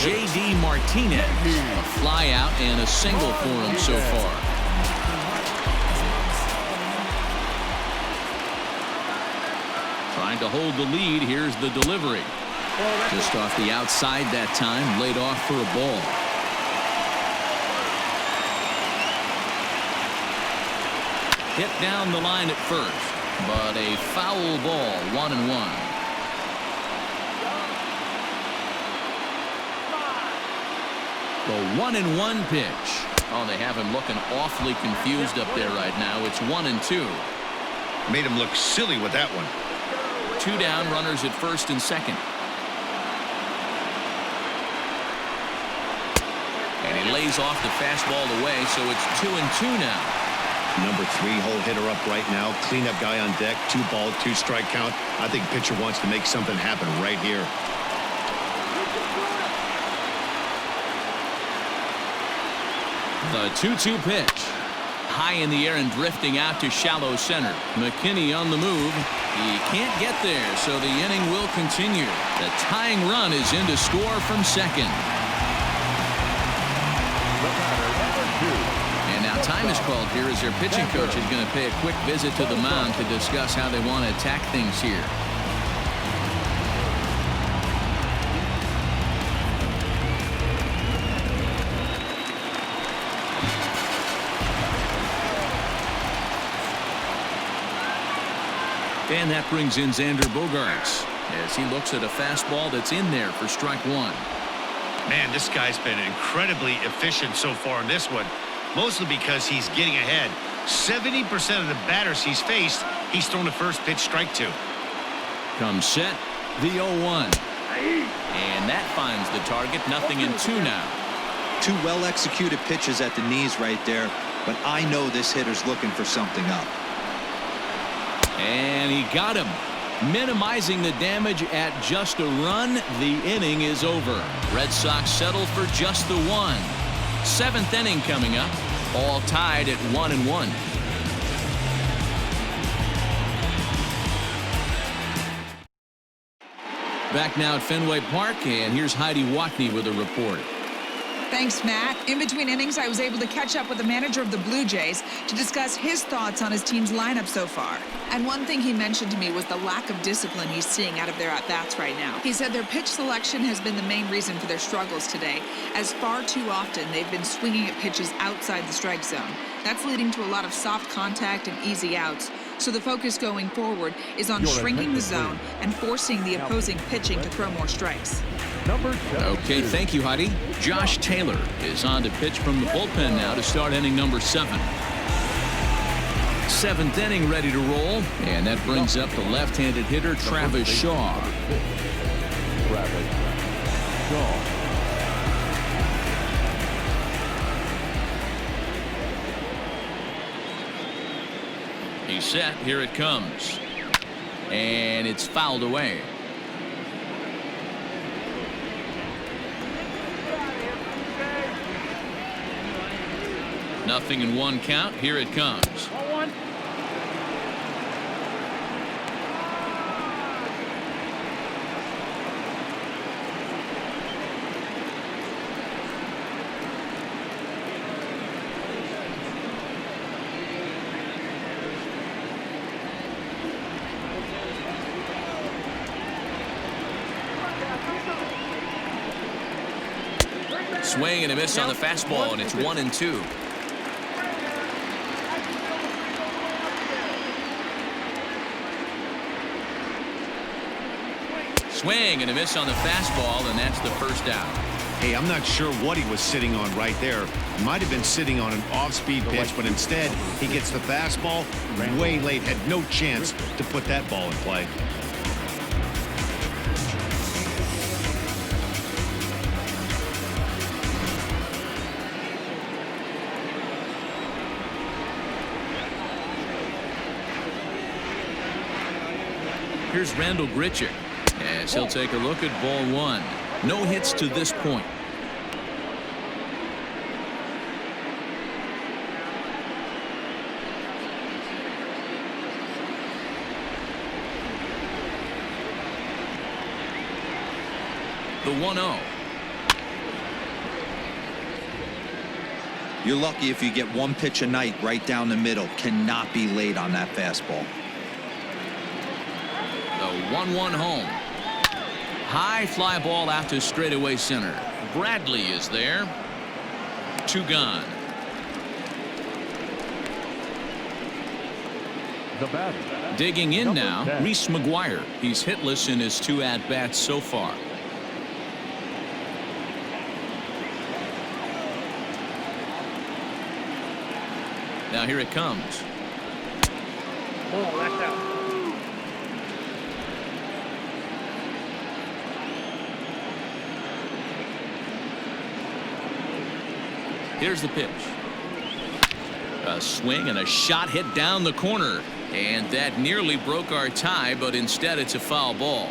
J.D. Martinez. A fly out and a single for him so far. Trying to hold the lead. Here's the delivery. Just off the outside that time. Laid off for a ball. Hit down the line at first, but a foul ball, 1-1. The 1-1 pitch. Oh, they have him looking awfully confused up there right now. It's 1-2. Made him look silly with that one. 2 down, runners at first and second. And he lays off the fastball away, so it's 2-2 now. Number 3 hole hitter up right now. Cleanup guy on deck. 2 ball, 2 strike count. I think pitcher wants to make something happen right here. The 2-2 pitch. High in the air and drifting out to shallow center. McKinney on the move. He can't get there, so the inning will continue. The tying run is in to score from second. And now time is called here as their pitching coach is going to pay a quick visit to the mound to discuss how they want to attack things here. And that brings in Xander Bogaerts as he looks at a fastball that's in there for strike 1. Man, this guy's been incredibly efficient so far in this one, mostly because he's getting ahead. 70% of the batters he's faced, he's thrown the first pitch strike to. Comes set, the 0-1. And that finds the target, 0-2 now. 2 well-executed pitches at the knees right there, but I know this hitter's looking for something up. And he got him. Minimizing the damage at just a run. The inning is over. Red Sox settle for just the 1. 7th inning coming up. All tied at 1-1. Back now at Fenway Park, and here's Heidi Watney with a report. Thanks, Matt. In between innings, I was able to catch up with the manager of the Blue Jays to discuss his thoughts on his team's lineup so far. And one thing he mentioned to me was the lack of discipline he's seeing out of their at-bats right now. He said their pitch selection has been the main reason for their struggles today, as far too often they've been swinging at pitches outside the strike zone. That's leading to a lot of soft contact and easy outs. So the focus going forward is on shrinking the zone and forcing the opposing pitching to throw more strikes. Okay, thank you, Heidi. Josh Taylor is on to pitch from the bullpen now to start inning number 7. 7th inning ready to roll, and that brings up the left-handed hitter Travis Shaw. He's set. Here it comes. And it's fouled away. Nothing in 1 count. Here it comes. Swing and a miss on the fastball, and it's 1-2. Swing and a miss on the fastball, and that's the first out. Hey, I'm not sure what he was sitting on right there. Might have been sitting on an off-speed pitch, but instead he gets the fastball way late. Had no chance to put that ball in play. Here's Randall Grichuk as he'll take a look at ball one. No hits to this point. The 1-0. You're lucky if you get one pitch a night right down the middle. Cannot be late on that fastball. The 1-1 home. High fly ball out to straightaway center. Bradley is there. 2 gone. The batter. Digging in Number now, 10. Reese McGuire. He's hitless in his 2 at-bats so far. Now here it comes. Ball left out. Here's the pitch. A swing and a shot hit down the corner. And that nearly broke our tie, but instead it's a foul ball.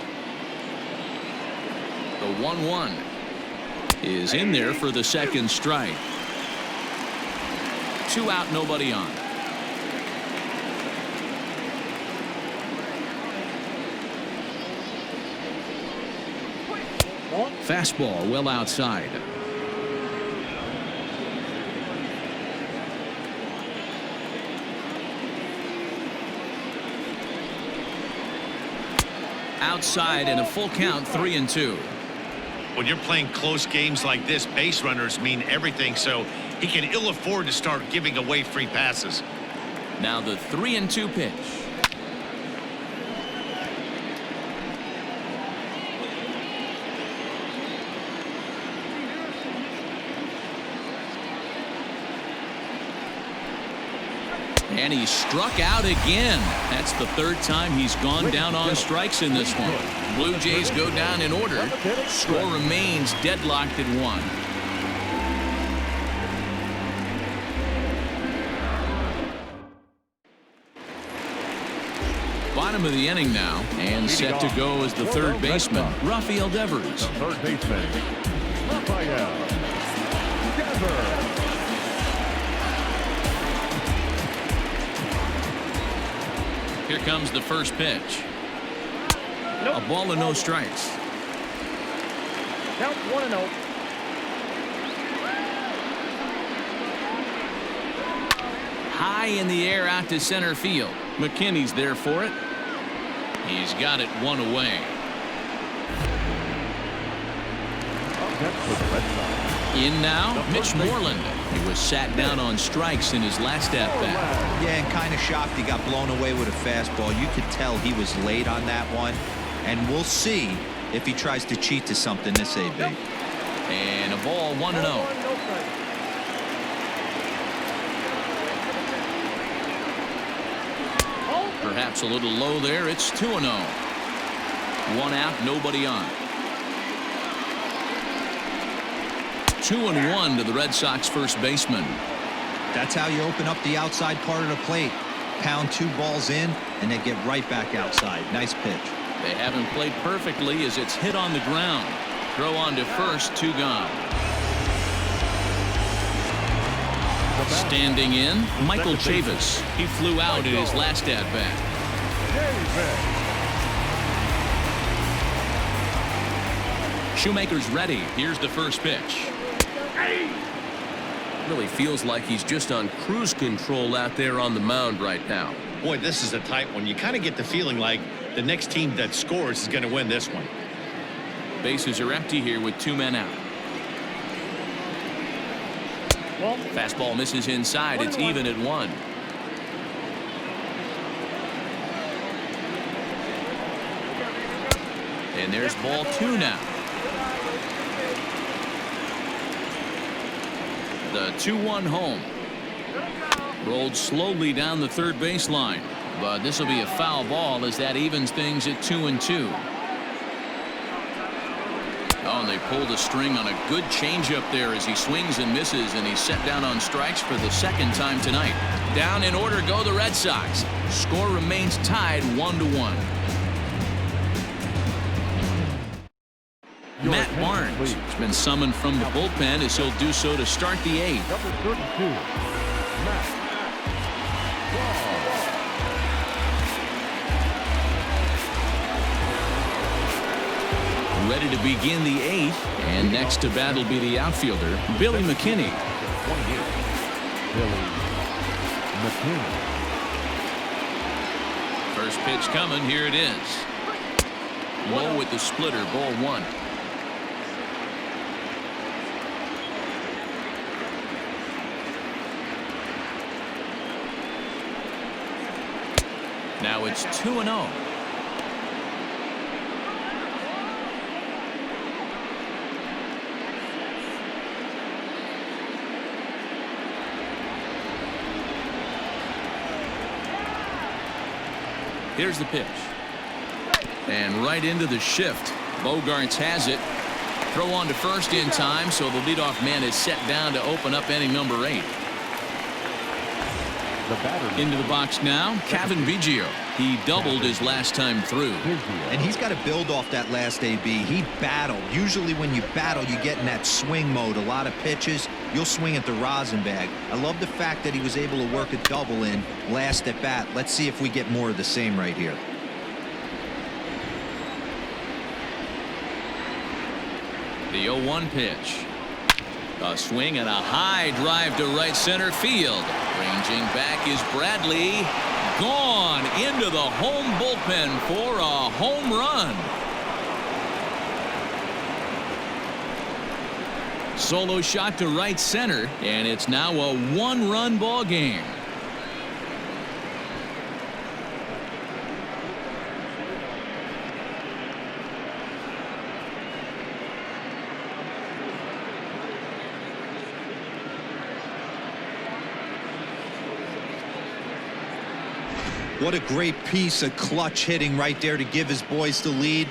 The 1-1 is in there for the second strike. 2 out, nobody on. Fastball well outside. Outside and a full count, 3-2. When you're playing close games like this, base runners mean everything, so he can ill afford to start giving away free passes. Now the 3-2 pitch. And he struck out again. That's the 3rd time he's gone down on strikes in this one. Blue Jays go down in order. Score remains deadlocked at 1. Bottom of the inning now, and set to go as the 3rd baseman, Rafael Devers. The 3rd baseman, Rafael Devers. Here comes the first pitch. Nope. A ball and no strikes. Count 1-0. High in the air out to center field. McKinney's there for it. He's got it 1 away. Next with the Red Sox. In now, Mitch Moreland. He was sat down on strikes in his last at-bat. Yeah, and kind of shocked he got blown away with a fastball. You could tell he was late on that one. And we'll see if he tries to cheat to something this AB. And a ball 1-0. Perhaps a little low there. It's 2-0. 1 out, nobody on. 2-1 to the Red Sox first baseman. That's how you open up the outside part of the plate. Pound 2 balls in and then get right back outside. Nice pitch. They haven't played perfectly as it's hit on the ground. Throw on to first, 2 gone. Standing in, Michael Chavis. He flew out in his last at-bat. Shoemaker's ready. Here's the first pitch. Really feels like he's just on cruise control out there on the mound right now. Boy, this is a tight one. You kind of get the feeling like the next team that scores is going to win this one. Bases are empty here with 2 men out. Fastball misses inside. It's even at 1. And there's ball 2 now. The 2-1 home. Rolled slowly down the 3rd baseline. But this will be a foul ball as that evens things at 2-2. Oh, and they pulled a string on a good changeup there as he swings and misses, and he's set down on strikes for the 2nd time tonight. Down in order go the Red Sox. Score remains tied 1-1. Matt Barnes has been summoned from the bullpen as he'll do so to start the 8th. Number 32, Matt Ready to begin the 8th, and next to bat will be the outfielder, Billy McKinney. 28, Billy McKinney. First pitch coming, here it is. Low with the splitter, ball 1. Now it's 2-0. Here's the pitch. And right into the shift. Bogarts has it. Throw on to first in time, so the leadoff man is set down to open up inning number 8. The batter. Into the box now, Kevin Biggio. He doubled his last time through. And he's got to build off that last AB. He battled. Usually when you battle, you get in that swing mode. A lot of pitches, you'll swing at the rosin bag. I love the fact that he was able to work a double in last at bat. Let's see if we get more of the same right here. The 0-1 pitch. A swing and a high drive to right center field. Ranging back is Bradley. Gone into the home bullpen for a home run. Solo shot to right center, and it's now a 1-run ball game. What a great piece of clutch hitting right there to give his boys the lead.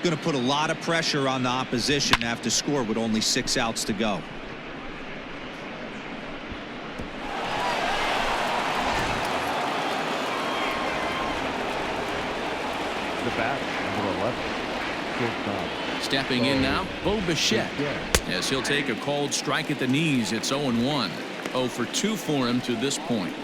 Going to put a lot of pressure on the opposition after score with only 6 outs to go. The bat, number 11, shortstop. Stepping in now, Bo Bichette. As he'll take a called strike at the knees. It's 0-1. 0 for 2 for him to this point.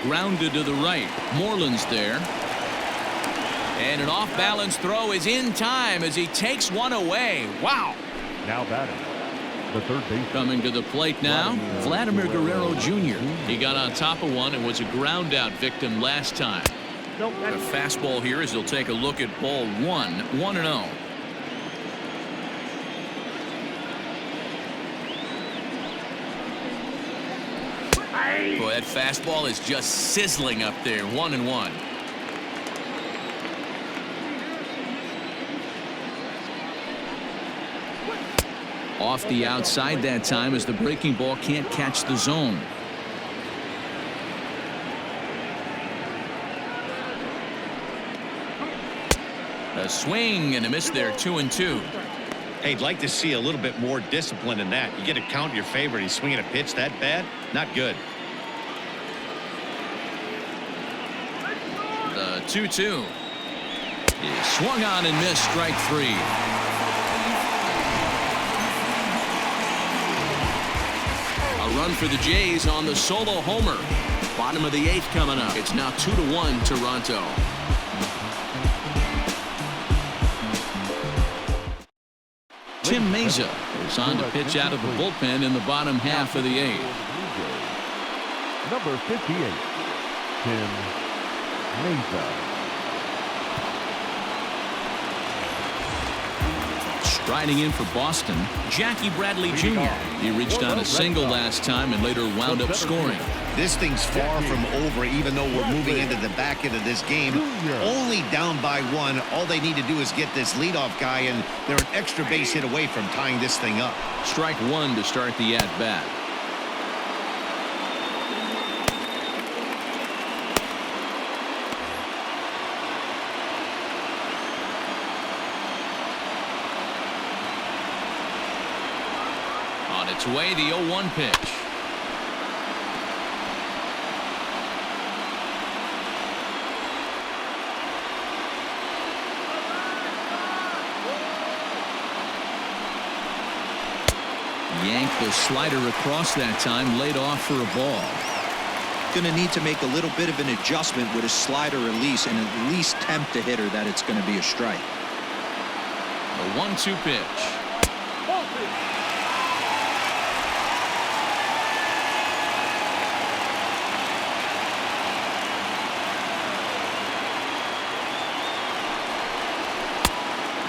Grounded to the right. Moreland's there. And an off-balance throw is in time as he takes one away. Wow. Now batting, the third base. Coming to the plate now, Vladimir Guerrero Jr. He got on top of one and was a ground-out victim last time. Nope, A fastball here as he'll take a look at ball 1, 1-0. Boy, that fastball is just sizzling up there. 1-1. Off the outside that time as the breaking ball can't catch the zone. A swing and a miss there. 2-2. Hey, I'd like to see a little bit more discipline in that. You get to count your favorite. He's swinging a pitch that bad. Not good. The 2-2. He swung on and missed. Strike 3. A run for the Jays on the solo homer. Bottom of the 8th coming up. It's now 2-1 Toronto. Tim Meza is on to pitch out of the bullpen in the bottom half of the 8th. Number 58, Tim Meza. Striding in for Boston, Jackie Bradley Jr. He reached on a single last time and later wound up scoring. This thing's far from over, even though we're moving into the back end of this game. Only down by 1. All they need to do is get this leadoff guy, and they're an extra base hit away from tying this thing up. Strike 1 to start the at-bat. On its way, the 0-1 pitch. Yanked the slider across that time, laid off for a ball. Going to need to make a little bit of an adjustment with his slider release and at least tempt the hitter that it's going to be a strike. The 1-2 pitch.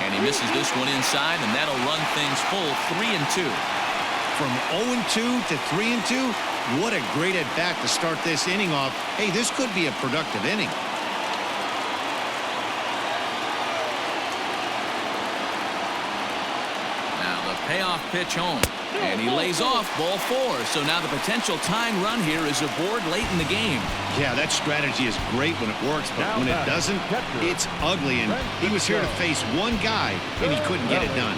And he misses this one inside, and that'll run things full 3-2. From 0-2 to 3-2, what a great at-bat to start this inning off. Hey, this could be a productive inning. Now the payoff pitch home. And he lays off ball 4. So now the potential tying run here is aboard late in the game. Yeah, that strategy is great when it works, but when it doesn't, it's ugly. And he was here to face one guy, and he couldn't get it done.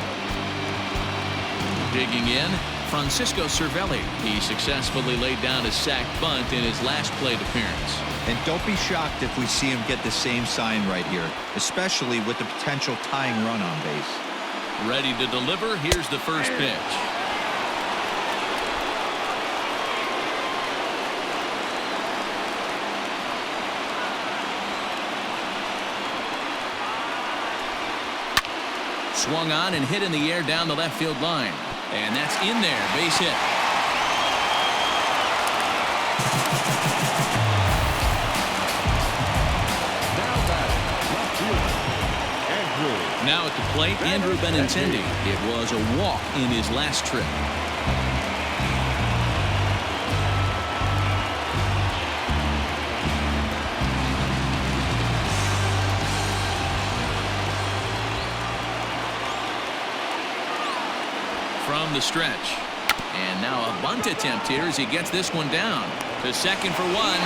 Digging in, Francisco Cervelli. He successfully laid down a sac bunt in his last plate appearance. And don't be shocked if we see him get the same sign right here, especially with the potential tying run on base. Ready to deliver. Here's the first pitch. Swung on and hit in the air down the left field line. And that's in there. Base hit. Now at the plate, Andrew Benintendi. It was a walk in his last trip. From the stretch. And now a bunt attempt here as he gets this one down. To second for 1. Well,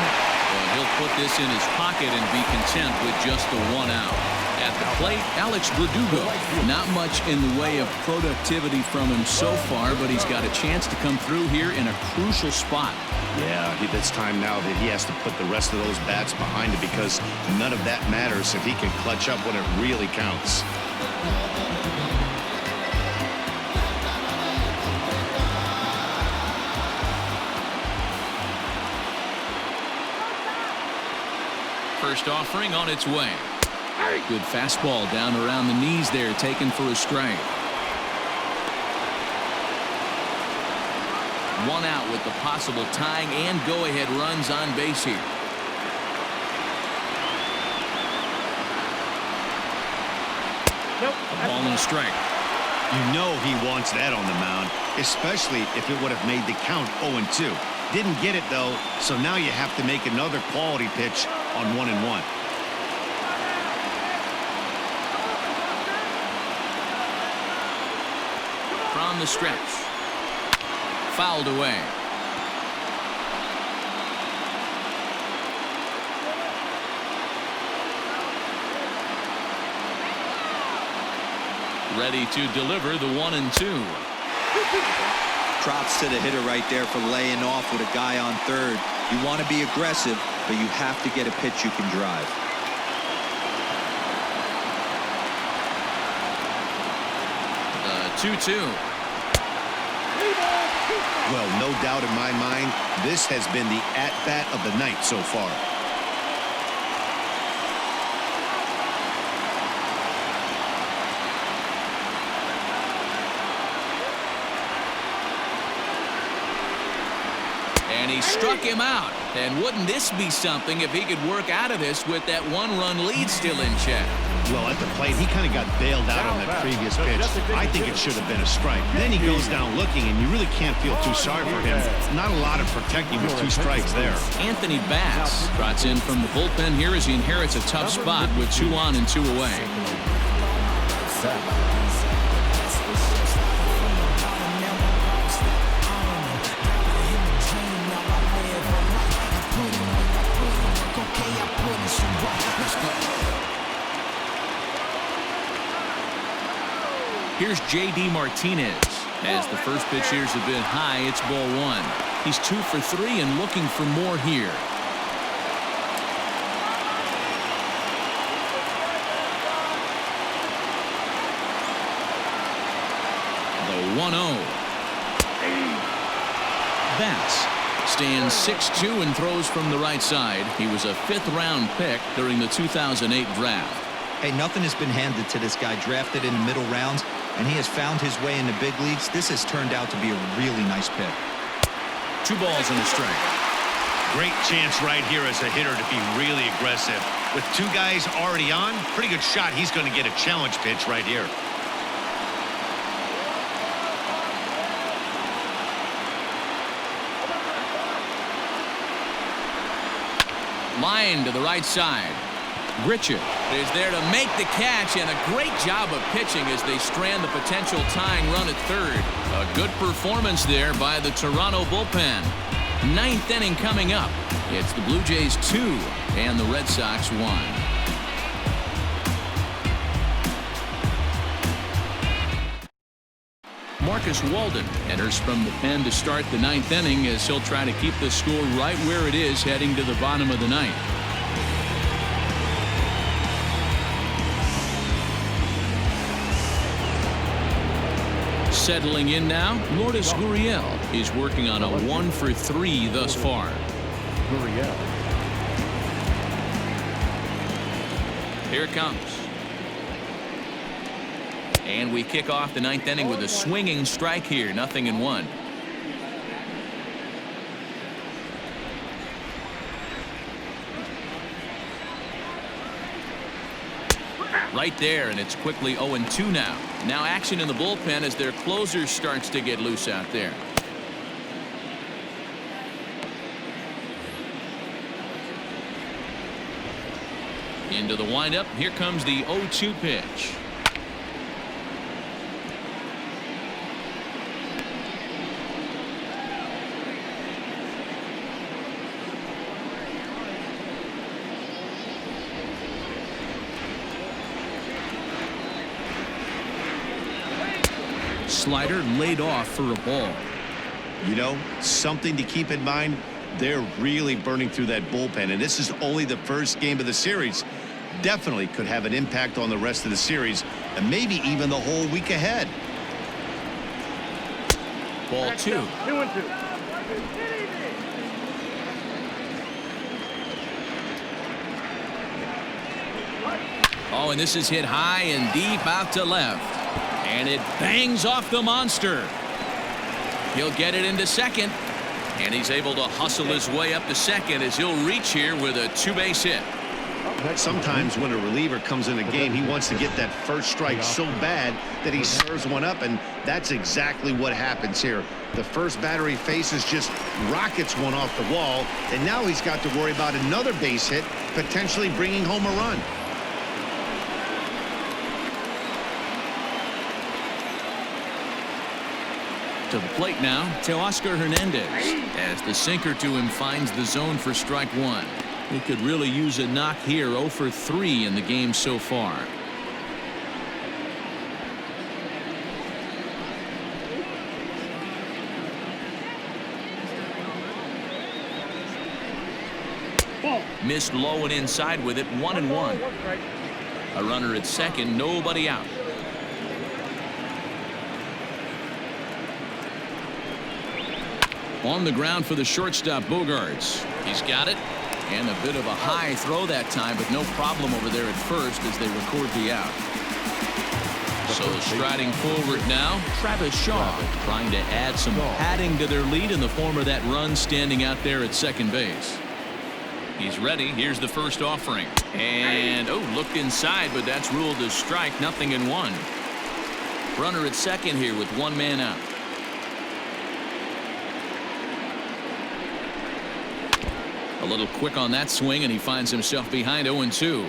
he'll put this in his pocket and be content with just the 1 out. At the plate, Alex Verdugo. Not much in the way of productivity from him so far, but he's got a chance to come through here in a crucial spot. Yeah, it's time now that he has to put the rest of those bats behind it, because none of that matters if he can clutch up when it really counts. First offering on its way. Good fastball down around the knees there, taken for a strike. 1 out with the possible tying and go-ahead runs on base here. Nope. Ball and a strike. You know he wants that on the mound, especially if it would have made the count 0-2. Didn't get it, though, so now you have to make another quality pitch on 1-1. From the stretch. Fouled away. Ready to deliver the 1-2. Props to the hitter right there for laying off with a guy on third. You want to be aggressive, but you have to get a pitch you can drive. The 2-2. Well, no doubt in my mind, this has been the at-bat of the night so far. And he struck him out. And wouldn't this be something if he could work out of this with that 1-run lead still in check? Well, at the plate, he kind of got bailed out on that previous pitch. I think it should have been a strike. Then he goes down looking, and you really can't feel too sorry for him. Not a lot of protecting with 2 strikes there. Anthony Bass trots in from the bullpen here as he inherits a tough spot with 2 on and 2 away. Here's J.D. Martinez. As the first pitch here is a bit high, it's ball one. He's 2 for 3 and looking for more here. The 1-0. Bats stands 6'2" and throws from the right side. He was a 5th-round pick during the 2008 draft. Hey, nothing has been handed to this guy. Drafted in the middle rounds, and he has found his way in the big leagues. This has turned out to be a really nice pick. 2 balls and a strike. Great chance right here as a hitter to be really aggressive. With 2 guys already on, pretty good shot. He's going to get a challenge pitch right here. Line to the right side. Richard is there to make the catch, and a great job of pitching as they strand the potential tying run at third. A good performance there by the Toronto bullpen. 9th inning coming up. It's the Blue Jays 2 and the Red Sox 1. Marcus Walden enters from the pen to start the 9th inning as he'll try to keep the score right where it is heading to the bottom of the 9th. Settling in now, Lourdes Gurriel is working on a 1 for 3 thus far. Gurriel. Here it comes. And we kick off the 9th inning with a swinging strike here. 0-1. Right there, and it's quickly 0-2 now. Now action in the bullpen as their closer starts to get loose out there. Into the windup. Here comes the 0-2 pitch. Slider laid off for a ball. You know, something to keep in mind, they're really burning through that bullpen, and this is only the first game of the series. Definitely could have an impact on the rest of the series and maybe even the whole week ahead. Ball 2. 2-2. Oh, and this is hit high and deep out to left. And it bangs off the monster. He'll get it into second. And he's able to hustle his way up to second as he'll reach here with a 2-base hit. Sometimes when a reliever comes in a game, he wants to get that first strike so bad that he serves one up, and that's exactly what happens here. The first batter he faces just rockets one off the wall, and now he's got to worry about another base hit, potentially bringing home a run. To the plate now, Teoscar Hernandez, as the sinker to him finds the zone for strike 1. He could really use a knock here. 0 for 3 in the game so far. Missed low and inside with it. 1-1. A runner at second, nobody out. On the ground for the shortstop, Bogarts. He's got it. And a bit of a high throw that time, but no problem over there at first as they record the out. So striding forward now, Travis Shaw trying to add some padding to their lead in the form of that run standing out there at second base. He's ready. Here's the first offering. And, looked inside, but that's ruled as strike. 0-1. Runner at second here with 1 man out. A little quick on that swing, and he finds himself behind 0-2.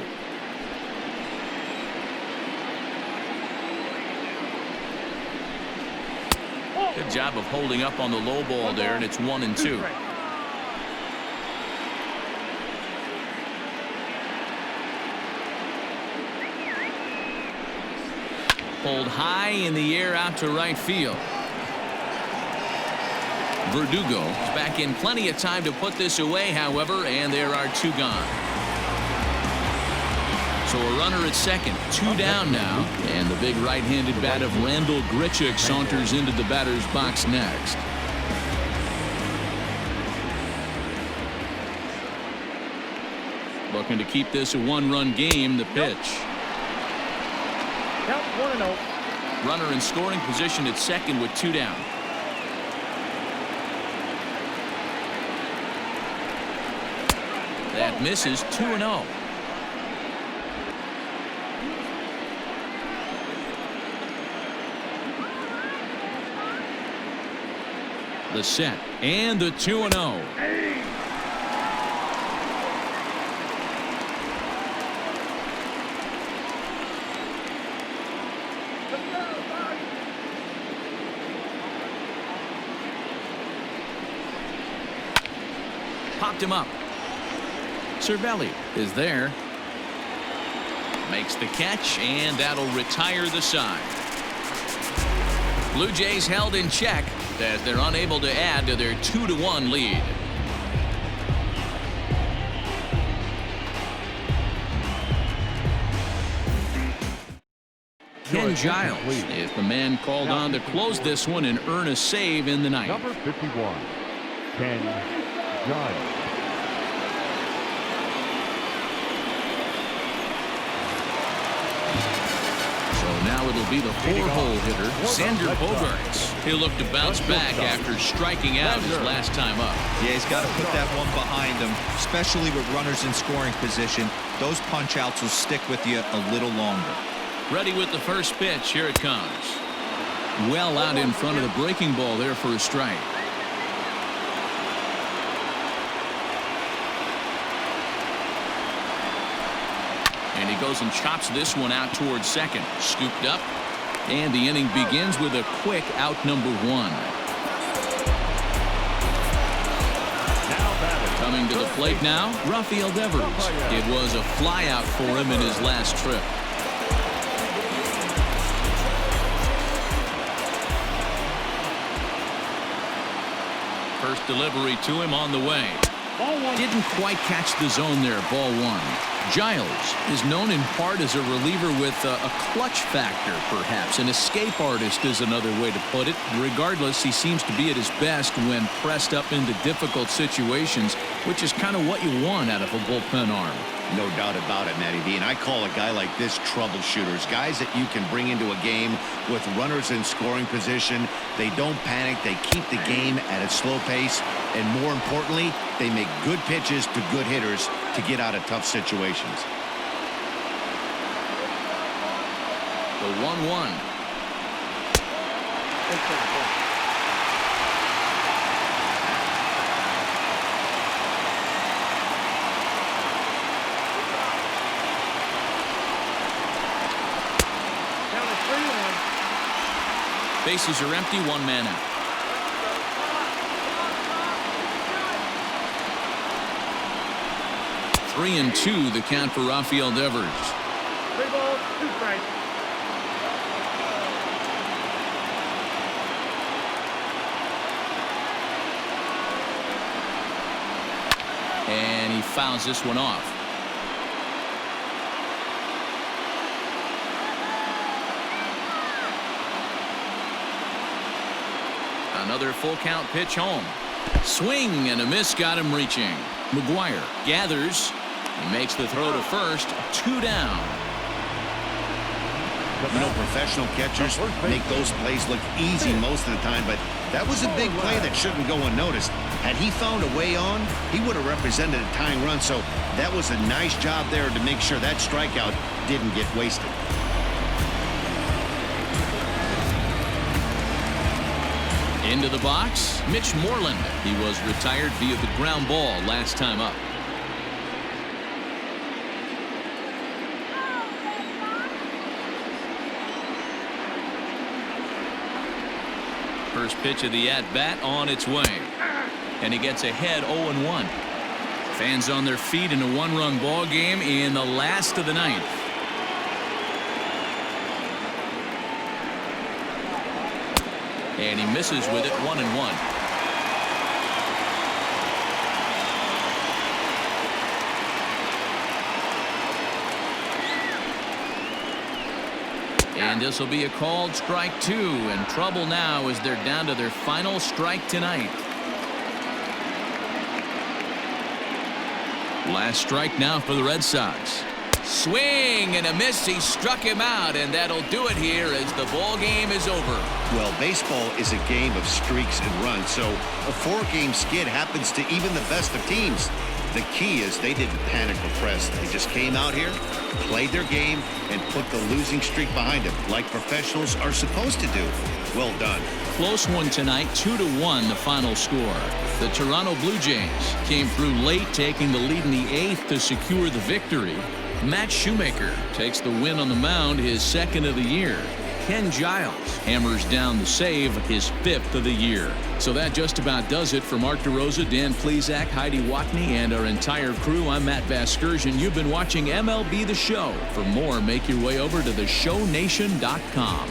Good job of holding up on the low ball there, and it's 1-2. Pulled high in the air out to right field. Verdugo is back in plenty of time to put this away, however, and there are 2 gone. So a runner at second, 2 down now, and the big right-handed bat of Randall Grichuk saunters into the batter's box next. Looking to keep this a 1-run game. The pitch. Count 1-0. Runner in scoring position at second with 2 down. That misses. 2-0. The set and the 2-0. Popped him up. Cervelli is there. Makes the catch, and that'll retire the side. Blue Jays held in check as they're unable to add to their 2-1 lead. Ken Giles is the man called on to close this one and earn a save in the ninth. Number 51, Ken Giles. Now it'll be the 4-hole hitter, Xander Bogaerts. He'll look to bounce back after striking out his last time up. Yeah, he's got to put that one behind him, especially with runners in scoring position. Those punch-outs will stick with you a little longer. Ready with the first pitch. Here it comes. Well out in front of the breaking ball there for a strike. And he goes and chops this one out towards second. Scooped up. And the inning begins with a quick out number 1. Coming to the plate now, Rafael Devers. It was a flyout for him in his last trip. First delivery to him on the way. Didn't quite catch the zone there. Ball 1. Giles is known in part as a reliever with a clutch factor, perhaps. An escape artist is another way to put it. Regardless, he seems to be at his best when pressed up into difficult situations, which is kind of what you want out of a bullpen arm. No doubt about it, Matty B. And I call a guy like this troubleshooters. Guys that you can bring into a game with runners in scoring position. They don't panic. They keep the game at a slow pace. And more importantly, they make good pitches to good hitters to get out of tough situations. The 1-1. Bases are empty, 1 man out. Three and 2 the count for Rafael Devers. 3 balls, 2 strikes. And he fouls this one off. Another full count pitch home. Swing and a miss got him reaching. McGuire gathers. He makes the throw to first. 2 down. You know, professional catchers make those plays look easy most of the time, but that was a big play that shouldn't go unnoticed. Had he found a way on, he would have represented a tying run, so that was a nice job there to make sure that strikeout didn't get wasted. Into the box, Mitch Moreland. He was retired via the ground ball last time up. First pitch of the at-bat on its way. And he gets ahead 0-1. Fans on their feet in a 1-run ball game in the last of the ninth. And he misses with it. 1-1. And this will be a called strike 2. And trouble now as they're down to their final strike tonight. Last strike now for the Red Sox. Swing and a miss. He struck him out, and that'll do it here as the ball game is over. Well, baseball is a game of streaks and runs, so a 4-game skid happens to even the best of teams. The key is they didn't panic or press. They just came out here, played their game, and put the losing streak behind them, like professionals are supposed to do. Well done. Close one tonight, 2-1 the final score. The Toronto Blue Jays came through late, taking the lead in the 8th to secure the victory. Matt Shoemaker takes the win on the mound, his 2nd of the year. Ken Giles hammers down the save, his 5th of the year. So that just about does it for Mark DeRosa, Dan Plesac, Heidi Watney, and our entire crew. I'm Matt Vasgersian. You've been watching MLB The Show. For more, make your way over to theshownation.com.